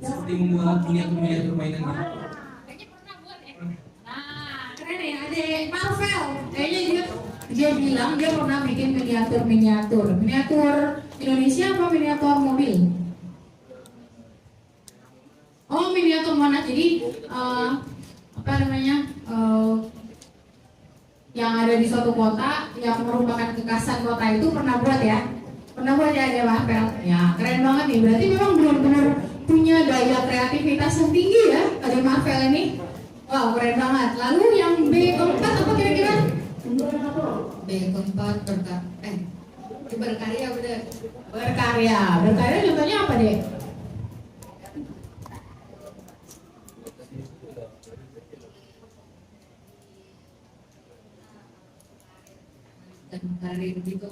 Seperti membuat miniatur mainan gitu. Kayaknya pernah buat ya. Nah, keren ya, Adek Marvel. Kayaknya dia bilang dia pernah bikin miniatur. Miniatur Indonesia apa miniatur mobil? Oh, miniatur mana? Jadi apa namanya? Yang ada di suatu kota yang merupakan kekhasan kota itu pernah buat ya? Pernah buat ya, Adek Marvel? Ya, keren banget nih. Berarti memang benar-benar punya daya kreativitas yang tinggi ya, Adek Marvel ini. Wow, keren banget. Lalu yang B keempat apa kira-kira? B keempat berkarya benar. Berkarya contohnya apa deh? Dan berkarya begitu.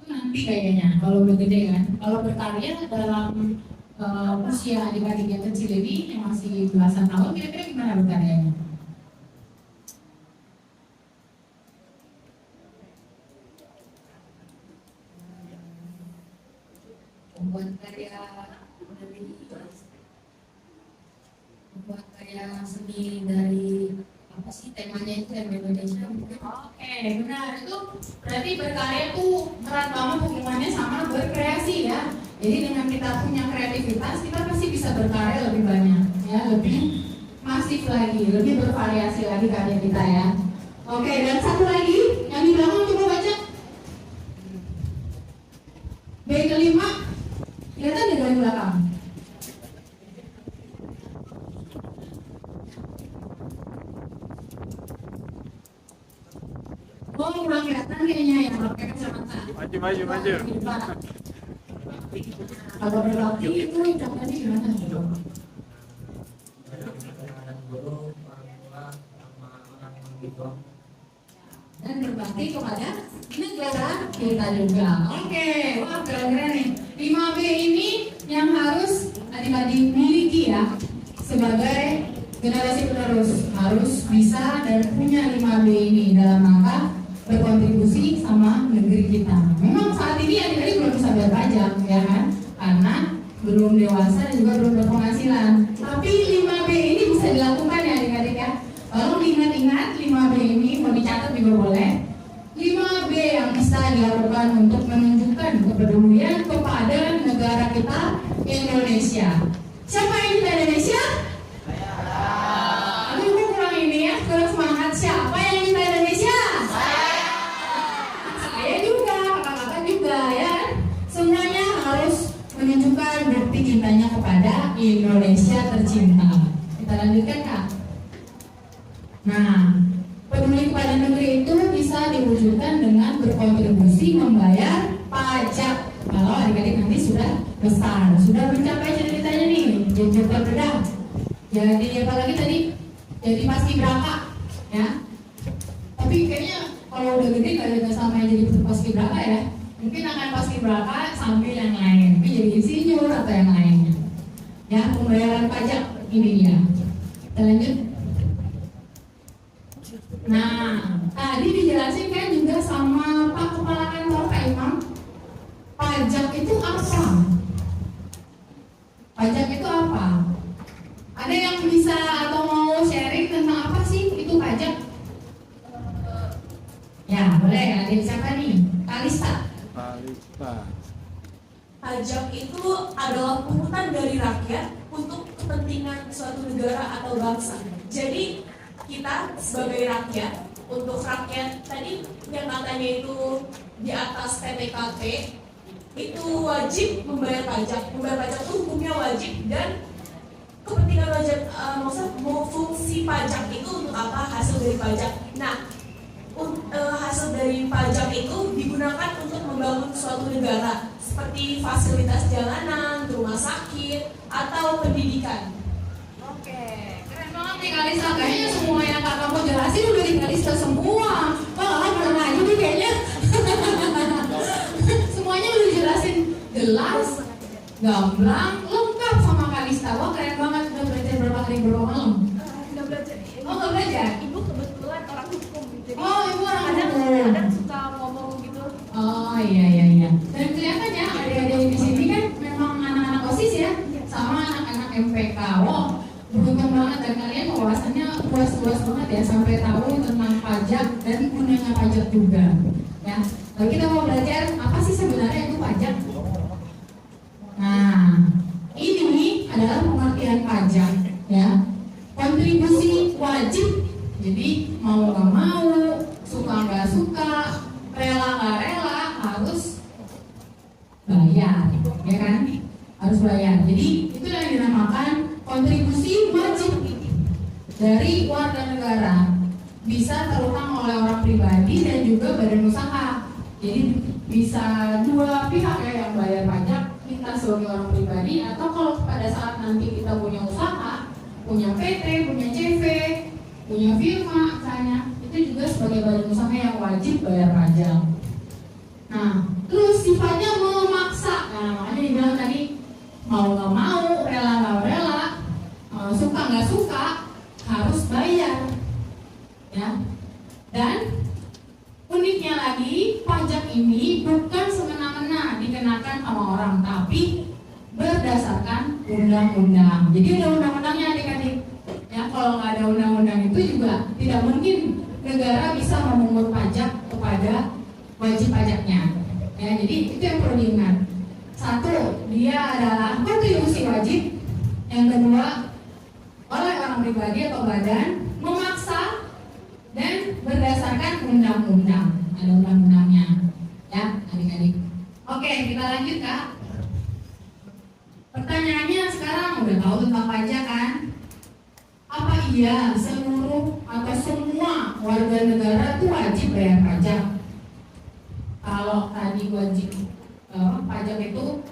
Nanti kayaknya kalau udah gede kan. Kalau berkarya dalam usia adik-adik yang kecil ini yang masih belasan tahun, kira-kira gimana berkaryanya? Membuat karya seni dari apa sih temanya itu yang Indonesia mungkin. Oke, benar. Itu berarti berkarya itu erat banget hubungannya sama berkreasi ya. Jadi dengan kita punya kreativitas, kita pasti bisa berkarya lebih banyak ya, lebih masif lagi, lebih bervariasi lagi karya kita ya. Oke, dan satu lagi yang di belakang coba baca. Oh, kurang kelihatan kayaknya yang pakai kacamata. Maju. Kalau berbakti itu ucapannya gimana? Dan berbakti kepada negara kita juga. Oke, wah keren-keren nih. 5B ini yang harus adik-adik miliki ya sebagai generasi penerus, harus bisa dan punya 5B ini dalam rangka berkontribusi sama negeri kita. Memang saat ini adik-adik belum bisa bayar pajak ya kan, karena belum dewasa dan juga belum berpenghasilan. Tapi 5B ini bisa dilakukan ya adik-adik ya. Tolong diingat-ingat 5B ini, mau dicatat juga boleh. 5B yang bisa dilakukan untuk menunjukkan kepedulian kepada negara kita Indonesia. Siapa yang cinta Indonesia? Aduh, gue kurang ini ya, kurang semangat. Siapa yang cinta Indonesia? Saya juga, kakak-kakak juga ya. Semuanya harus menunjukkan bukti cintanya kepada Indonesia tercinta. Kita lanjutkan Kak. Nah, peduli kepada negeri itu bisa diwujudkan dengan berkontribusi membayar pajak. Kalau adik-adik nanti sudah besar, sudah mencapai cita-citanya nih, jadi terbedah. Jadi apalagi tadi jadi paskibraka, ya. Tapi kayaknya kalau udah gede nggak sama jadi paskibraka ya. Mungkin akan paskibraka sambil yang lain, tapi jadi insinyur atau yang lainnya. Ya, pembayaran pajak ini dia. Kita lanjut. Nah, tadi dijelasin kan juga sama Pak Kepala Kantor Pak Imam, pajak itu apa? Pajak itu apa? Ada yang bisa atau mau sharing tentang apa sih itu pajak? Ya, boleh. Ada siapa nih? Kalista. Pajak itu adalah pungutan dari rakyat untuk kepentingan suatu negara atau bangsa. Jadi kita sebagai rakyat, untuk rakyat tadi yang katanya itu di atas PTKT itu wajib membayar pajak. Membayar pajak itu hukumnya wajib dan kepentingan wajib, maksudnya fungsi pajak itu untuk apa? Hasil dari pajak. Nah, hasil dari pajak itu digunakan untuk membangun suatu negara seperti fasilitas jalanan, rumah sakit, atau pendidikan. Oke, keren banget nih Kalista. Kayaknya semua yang kakak mau jelasin udah di Kalista semua. Oh, pernah aja nih kayaknya. Semuanya udah dijelasin jelas, gamblang, lengkap sama Kalista. Wah keren banget, udah belajar berapa hari berapa malam? Nggak belajar. Oh nggak belajar? Ibu kebetulan orang hukum, jadi Oh ibu orang kadang suka ngomong gitu. Oh iya. Dan kelihatannya adik-adik di sini kan memang anak-anak OSIS ya, sama anak-anak MPK. Wow, beruntung banget dan kalian wawasannya luas banget ya, sampai tahu tentang pajak dan gunanya pajak juga. Ya, lalu kita mau belajar apa sih sebenarnya itu pajak. Nah, ini adalah pengertian pajak ya. Kontribusi wajib. Jadi mau nggak mau, suka nggak suka, rela nggak rela harus bayar, ya kan? Harus bayar. Jadi itu yang dinamakan kontribusi wajib dari warga negara. Bisa terutang oleh orang pribadi dan juga badan usaha. Jadi bisa dua pihak ya yang bayar pajak, kita sebagai orang pribadi atau kalau pada saat nanti kita punya usaha, punya PT, punya CV, punya firma misalnya, itu juga sebagai badan usaha yang wajib bayar pajak. Nah, terus sifatnya memaksa. Nah, makanya dibilang tadi mau nggak mau, rela nggak rela, suka nggak suka harus bayar, ya. Dan uniknya lagi pajak ini bukan semena-mena dikenakan sama orang, tapi berdasarkan undang-undang. Jadi ada undang-undangnya adik-adik. Ya, kalau nggak ada undang-undang itu juga tidak mungkin negara bisa memungut pajak kepada wajib pajaknya. Ya, jadi itu yang perlu diingat. Satu, dia adalah kontribusi wajib. Yang kedua, oleh orang pribadi atau badan memaksa dan berdasarkan undang-undang. Ada undang-undangnya. Ya, adik-adik. Oke, kita lanjut Kak. Pertanyaannya sekarang udah tahu tentang pajak kan? Apa iya seluruh atau semua warga negara itu wajib bayar pajak? wajib pajak itu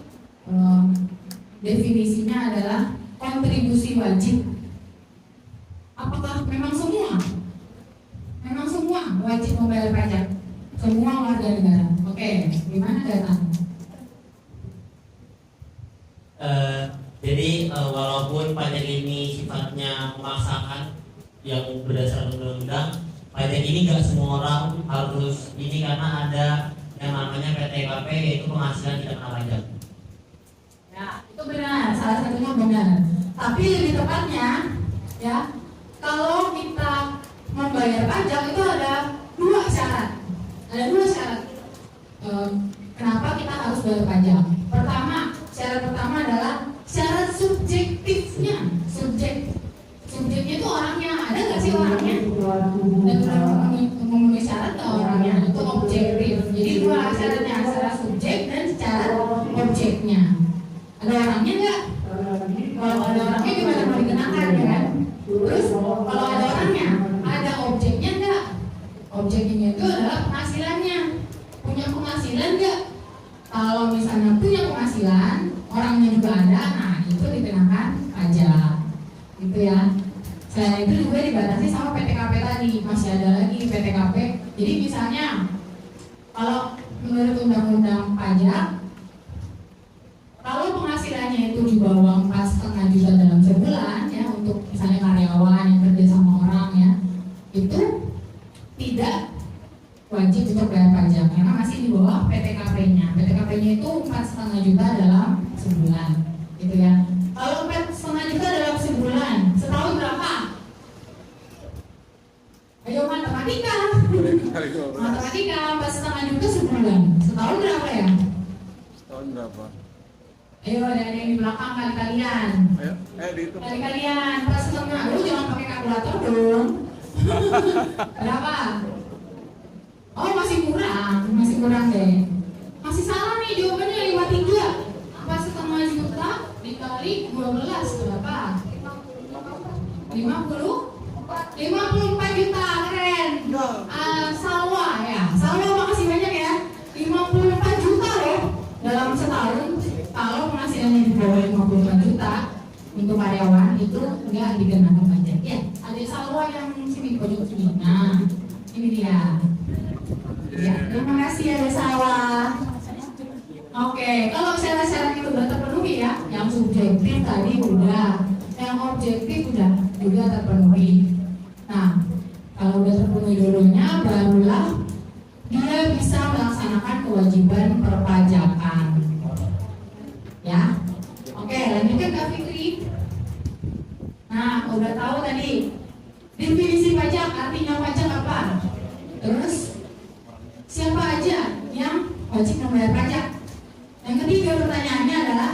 definisinya adalah kontribusi wajib. Apakah memang semua? Memang semua wajib membayar pajak? Semua warga negara. Oke, gimana data? Jadi walaupun pajak ini sifatnya memaksakan yang berdasarkan undang-undang, pajak ini nggak semua orang harus ini karena ada yang namanya PTKP, yaitu penghasilan tidak kena pajak. Ya, itu benar, salah satunya benar. Tapi lebih tepatnya, ya, kalau kita membayar pajak itu ada dua syarat. Ada dua syarat. Kenapa kita harus bayar pajak? Pertama, syarat pertama adalah syarat subjektifnya. Subjeknya itu orangnya, ada nggak sih orangnya? Dan memenuhi syarat ke orangnya, itu objektif. Jadi dua syaratnya, syarat subjek dan syarat objeknya. Ada orangnya nggak? Kalau ada orangnya gimana mau dikenakan, ya kan? Terus kalau ada orangnya, ada objeknya nggak? Objeknya itu adalah penghasilannya. Punya penghasilan nggak? Kalau misalnya punya penghasilan, orangnya juga ada, nah itu dikenakan pajak, gitu ya. Selain itu juga dibatasi sama PTKP tadi, masih ada lagi PTKP. Jadi misalnya kalau menurut undang-undang pajak, kalau penghasilannya itu di bawah 4,5 juta dalam sebulan, ya, untuk misalnya karyawan yang kerja sama orang, ya, itu tidak wajib untuk bayar pajak karena masih di bawah PTKP-nya. PTKP-nya itu 4,5 juta dalam sebulan, gitu ya. Kalau 4,5 juta dalam sebulan, setahun berapa? Ayo matematika. Matematika 4,5 juta sebulan. Setahun berapa ya? Tahun berapa? Ayo ada yang di belakang kali-kalian. Kali-kalian 4,5. Lu jangan pakai kalkulator dong. Berapa? Oh masih kurang deh. Masih salah nih jawabannya 53. 4,5 juta dikali 12 berapa? 54 juta, keren. Salwa ya, Salwa makasih banyak ya. 54 juta loh dalam setahun. Kalau penghasilannya di bawah 54 juta untuk karyawan itu enggak dikenakan pajak. Ya, ada Salwa yang sini pojok sini. Nah, ini dia. Ya, terima kasih ada Salwa. Oke, kalau syarat-syarat itu sudah terpenuhi ya, yang subjektif tadi udah, yang objektif udah juga terpenuhi. Nah, kalau udah terpenuhi dulunya, barulah dia bisa melaksanakan kewajiban perpajakan. Ya, oke, lanjutkan Kak Fikri. Nah, udah tahu tadi definisi pajak, artinya pajak apa? Terus siapa aja yang wajib membayar pajak? Yang ketiga pertanyaannya adalah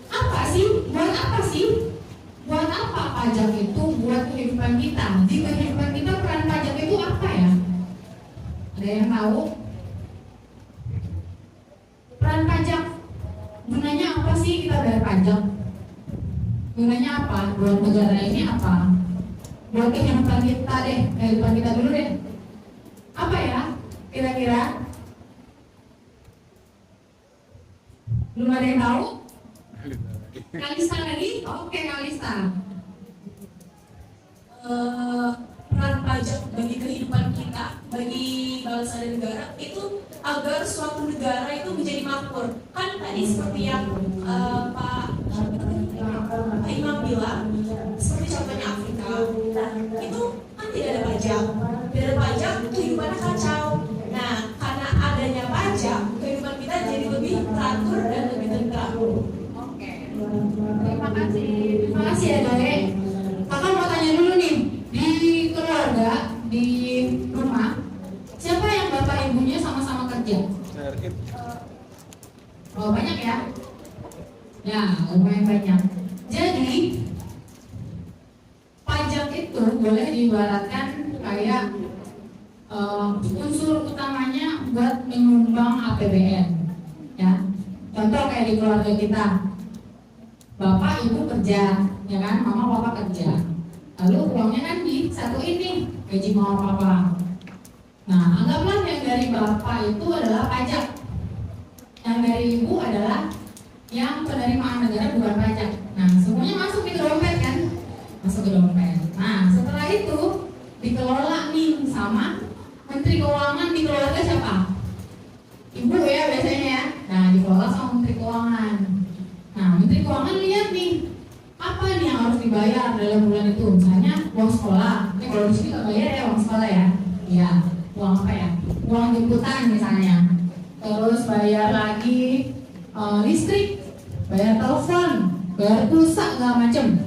apa sih? Buat apa sih? Buat apa pajak itu buat kehidupan kita? Di kehidupan kita peran pajak itu apa ya? Ada yang tahu? Peran pajak gunanya apa sih kita bayar pajak? Gunanya apa? Buat negara ini apa? Buat kehidupan kita deh, kehidupan kita dulu deh. Apa ya? Kira-kira? Belum ada yang tahu? Kalista lagi? Oke, Kalista. Peran pajak bagi kehidupan kita, bagi bangsa dan negara itu agar suatu negara itu menjadi makmur. Kan tadi seperti yang Pak Imam bilang, seperti contohnya Afrika, itu kan tidak ada pajak. Tidak ada pajak, kehidupannya kacau. Nah, karena adanya pajak, kehidupan kita jadi lebih teratur dan lebih tentram. Oke. Terima kasih ya Dore. Kakak mau tanya dulu nih, di keluarga, di rumah, siapa yang bapak ibunya sama-sama kerja? Oh banyak ya? Ya, lumayan banyak. Jadi pajak itu boleh diibaratkan kayak unsur utamanya buat menyumbang APBN, ya. Contoh kayak di keluarga kita, bapak ibu kerja, ya kan, mama papa kerja. Lalu uangnya kan disatuin nih, gaji mama papa. Nah, anggaplah yang dari bapak itu adalah pajak. Yang dari ibu adalah yang penerimaan negara bukan pajak. Nah, semuanya masuk ke dompet kan? Masuk ke dompet. Nah, setelah itu dikelola nih sama Menteri Keuangan. Di keluarga siapa? Ibu ya biasanya ya. Nah, dikelola sama Menteri Keuangan. Nah, Menteri Keuangan lihat nih, apa nih yang harus dibayar dalam bulan itu? Misalnya uang sekolah. Ini kalau di sini nggak bayar ya uang sekolah ya? Iya. Uang apa ya? Uang jemputan misalnya. Terus bayar lagi listrik, bayar telepon, bayar pulsa segala macem.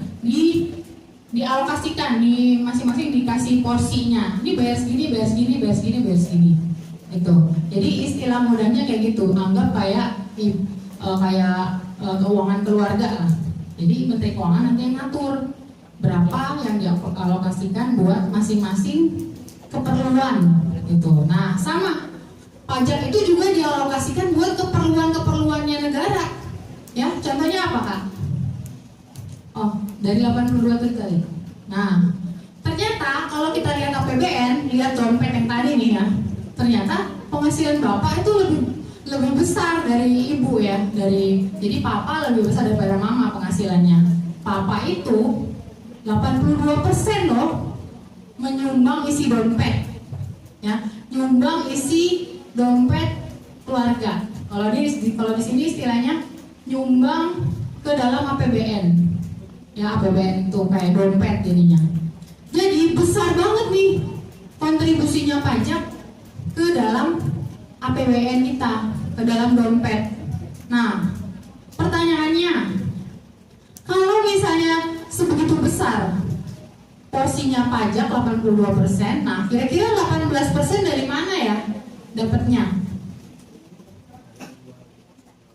Dialokasikan, di masing-masing dikasih porsinya. Ini bayar segini, bayar segini, bayar segini, bayar segini. Itu. Jadi istilah mudahnya kayak gitu. Anggap kayak keuangan keluarga lah. Jadi Menteri Keuangan nanti yang ngatur berapa yang dialokasikan buat masing-masing keperluan itu. Nah, sama pajak itu juga dialokasikan buat keperluan-keperluannya negara. Ya, contohnya apa, Kak? Oh, dari 82 itu tadi. Nah, ternyata kalau kita lihat APBN, lihat dompet yang tadi nih ya, ternyata penghasilan Bapak itu lebih besar dari ibu ya, jadi Papa lebih besar daripada Mama penghasilannya. Papa itu 82% loh menyumbang isi dompet, ya, nyumbang isi dompet keluarga. Kalau di sini istilahnya nyumbang ke dalam APBN, ya APBN itu kayak dompet jadinya. Jadi besar banget nih kontribusinya pajak ke dalam APBN kita, ke dalam dompet. Nah, pertanyaannya, kalau misalnya sebegitu besar porsinya pajak 82%, nah kira-kira 18% dari mana ya dapatnya?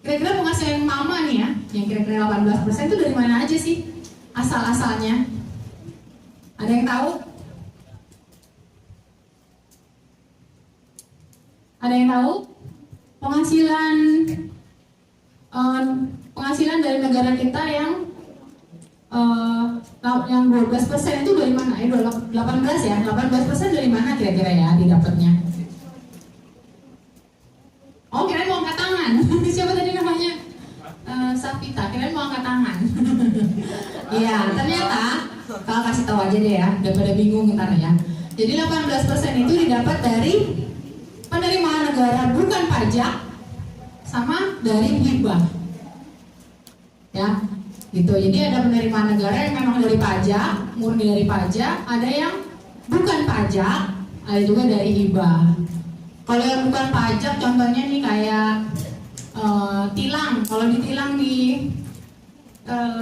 Kira-kira penghasilan Mama nih ya, yang kira-kira 18% itu dari mana aja sih asal-asalnya? Ada yang tahu? Ada yang tahu? Penghasilan dari negara kita yang 12% itu dari mana? 18 ya, 18% dari mana kira-kira ya didapatnya? Oh, kirain mau angkat tangan. Siapa tadi namanya? Sapita, kirain mau angkat tangan. Iya, ternyata kalau kasih tahu aja deh ya, daripada bingung ntar ya. Jadi 18% itu didapat dari penerimaan negara bukan pajak sama dari hibah. Ya, gitu. Jadi ada penerimaan negara yang memang dari pajak, murni dari pajak, ada yang bukan pajak, ada juga dari hibah. Kalau yang bukan pajak contohnya nih kayak tilang. Kalau ditilang di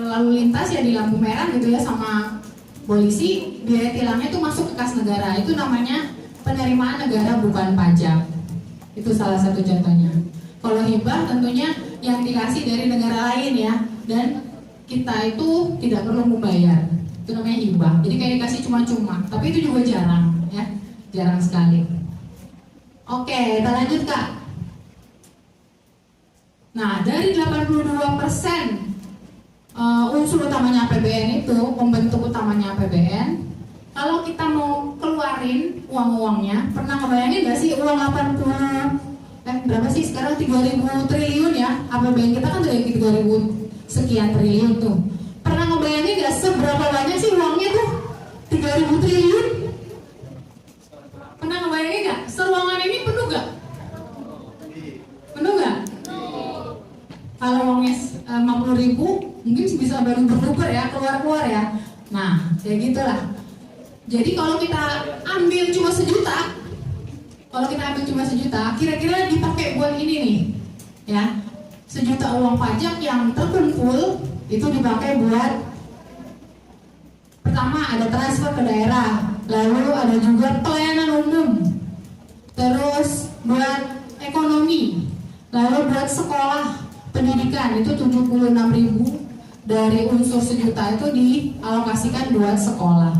lalu lintas ya di lampu merah gitu ya sama polisi, biaya tilangnya itu masuk ke kas negara. Itu namanya penerimaan negara bukan pajak. Itu salah satu contohnya. Kalau hibah tentunya yang dikasih dari negara lain ya, dan kita itu tidak perlu membayar. Itu namanya hibah. Jadi kayak dikasih cuma-cuma, tapi itu juga jarang ya, jarang sekali. Oke, kita lanjut Kak. Nah, dari 82% unsur utamanya APBN itu, pembentuk utamanya APBN, kalau kita mau keluarin uang-uangnya, pernah ngebayangin gak sih uang 80, berapa sih sekarang 3.000 triliun ya, APBN kita kan dari 3.000 sekian triliun tuh. Pernah ngebayangin gak seberapa banyak sih uangnya tuh? 3.000 triliun? Pernah ngebayangin gak? Seruangan ini penuh gak? Penuh gak? Kalau uangnya 50.000 mungkin bisa baru berubah ya, keluar-keluar ya. Nah, kayak gitulah. Jadi kalau kita ambil cuma 1 juta, kira-kira dipakai buat ini nih, ya. 1 juta uang pajak yang terkumpul itu dipakai buat pertama ada transfer ke daerah, lalu ada juga pelayanan umum, terus buat ekonomi, lalu buat sekolah, pendidikan itu 76.000 dari unsur 1 juta itu dialokasikan buat sekolah.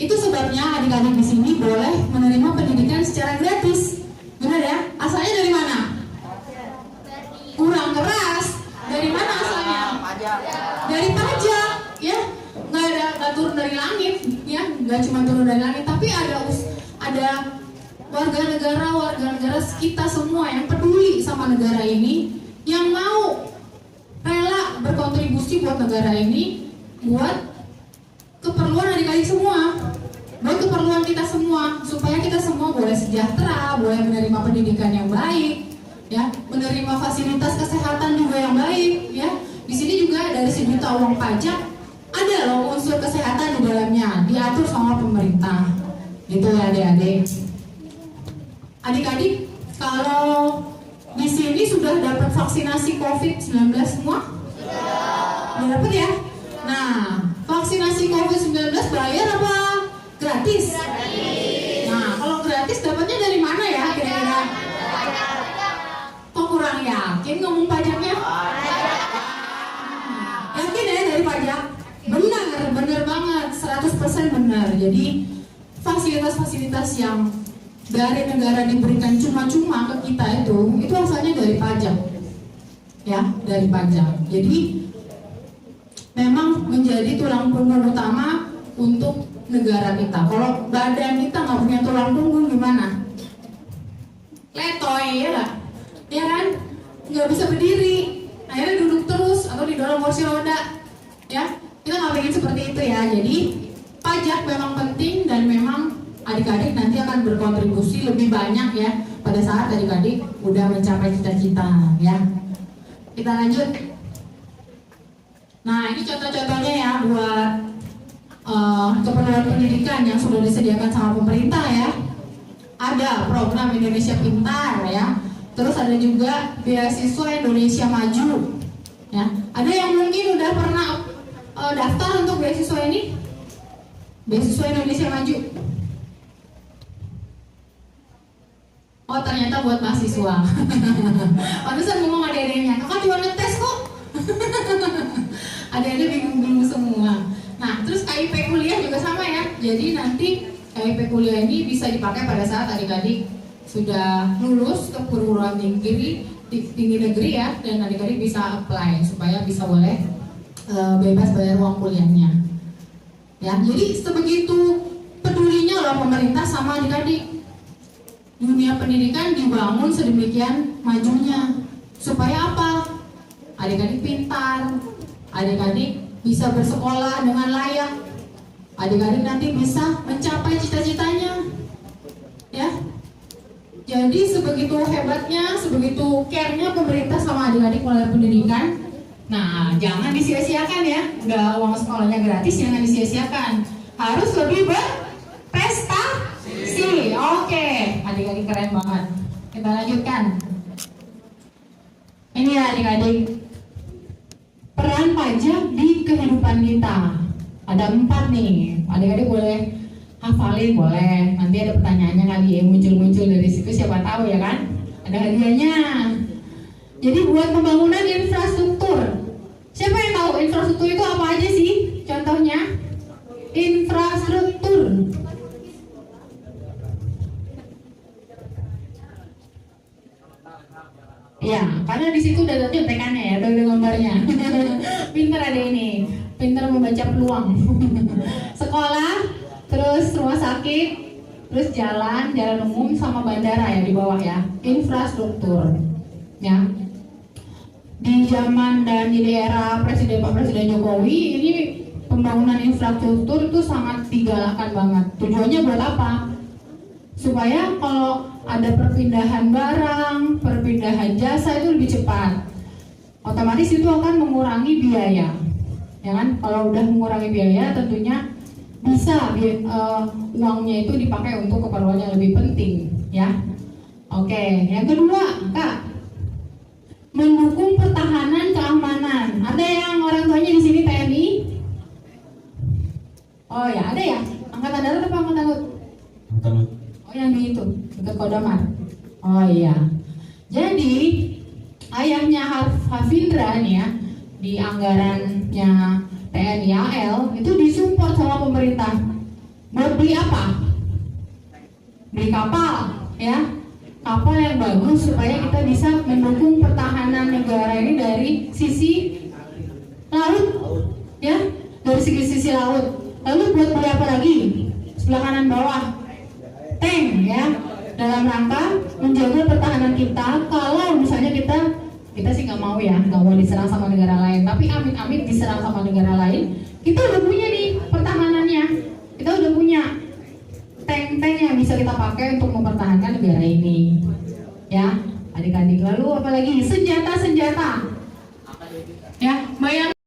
Itu sebabnya adik-adik di sini boleh menerima pendidikan secara gratis. Benar ya? Asalnya dari mana? Kurang keras. Dari mana asalnya? Dari pajak, ya. Nggak turun dari langit, ya. Nggak cuma turun dari langit, tapi ada warga negara kita semua yang peduli sama negara ini, yang mau rela berkontribusi buat negara ini, buat keperluan adik-adik semua, buat keperluan kita semua, supaya kita semua boleh sejahtera, boleh menerima pendidikan yang baik, ya, menerima fasilitas kesehatan juga yang baik, ya. Di sini juga dari sejuta uang pajak ada loh unsur kesehatan di dalamnya, diatur sama pemerintah, gitu ya adik-adik. Adik-adik, kalau di sini sudah dapat vaksinasi COVID-19 semua? Sudah dapat ya? Nah, vaksinasi COVID-19 bayar apa gratis? Nah, kalau gratis dapatnya dari mana ya kira-kira? Kok kurang yakin ngomong pajaknya? Yakin ya dari pajak? Benar banget, 100% benar. Jadi fasilitas-fasilitas yang dari negara diberikan cuma-cuma ke kita itu asalnya dari pajak, ya, dari pajak. Jadi memang menjadi tulang punggung utama untuk negara kita. Kalau badan kita nggak punya tulang punggung gimana? Letoy ya nggak? Ya kan? Nggak bisa berdiri, akhirnya duduk terus atau didorong kursi roda, ya. Kita nggak pengen seperti itu ya. Jadi pajak memang penting dan memang adik-adik nanti akan berkontribusi lebih banyak ya pada saat adik-adik udah mencapai cita-cita ya. Kita lanjut. Nah, ini contoh-contohnya ya buat keperluan pendidikan yang sudah disediakan sama pemerintah ya. Ada program Indonesia Pintar ya. Terus ada juga beasiswa Indonesia Maju ya. Ada yang mungkin udah pernah daftar untuk beasiswa ini? Beasiswa Indonesia Maju. Oh, ternyata buat mahasiswa. Pantesan ngomong adik-adiknya, kakak cuma ngetes kok. Adik-adik bingung-bingung semua. Nah, terus KIP kuliah juga sama ya. Jadi nanti KIP kuliah ini bisa dipakai pada saat adik-adik sudah lulus ke perguruan tinggi negeri ya, dan adik-adik bisa apply supaya bisa boleh bebas bayar uang kuliahnya. Ya, jadi sebegitu pedulinya loh pemerintah sama adik-adik. Dunia pendidikan dibangun sedemikian majunya supaya apa? Adik-adik pintar, adik-adik bisa bersekolah dengan layak, adik-adik nanti bisa mencapai cita-citanya, ya. Jadi sebegitu hebatnya, sebegitu care-nya pemerintah sama adik-adik melalui pendidikan. Nah, jangan disia-siakan ya. Udah uang sekolahnya gratis, jangan disia-siakan. Harus lebih berprestasi. Oke, adik-adik keren banget. Kita lanjutkan. Ini ya adik-adik, peran pajak di kehidupan kita. Ada 4 nih. Adik-adik boleh hafalin, boleh. Nanti ada pertanyaannya kali ya, muncul-muncul dari situ, siapa tahu ya kan. Ada hadiahnya. Jadi buat pembangunan infrastruktur. Siapa yang tahu infrastruktur itu apa aja sih? Contohnya infrastruktur. Ya, karena di situ udah ada contekannya ya, udah ada gambarnya. Pintar ada ini, pintar membaca peluang. Sekolah, terus rumah sakit, terus jalan umum sama bandara ya di bawah ya. Infrastruktur. Ya. Di zaman dan di era Pak Presiden Jokowi ini pembangunan infrastruktur itu sangat digalakkan banget. Tujuannya buat apa? Supaya kalau ada perpindahan barang, perpindahan jasa itu lebih cepat. Otomatis itu akan mengurangi biaya. Ya kan? Kalau udah mengurangi biaya tentunya bisa uangnya itu dipakai untuk keperluan yang lebih penting, ya. Oke, yang kedua, Kak, mendukung pertahanan keamanan. Ada yang orang tuanya di sini TNI? Oh ya, ada ya. Angkatan Darat apa Angkatan Laut? Angkatan Laut. Oh yang di itu, dekat Kodamar. Oh iya. Jadi ayahnya Hafindra nih ya, di anggarannya TNI AL itu disupport sama pemerintah. Buat beli apa? Beli kapal, ya. Kapal yang bagus supaya kita bisa mendukung pertahanan negara ini dari sisi laut, ya, dari sisi laut. Lalu buat beli apa lagi? Sebelah kanan bawah, tank, ya, dalam rangka menjaga pertahanan kita kalau misalnya kita Kita sih nggak mau ya, nggak mau diserang sama negara lain. Tapi amit-amit diserang sama negara lain, kita udah punya nih pertahanannya. Kita udah punya tank-tank yang bisa kita pakai untuk mempertahankan negara ini. Ya, adik-adik. Lalu apalagi senjata-senjata. Ya, bayang.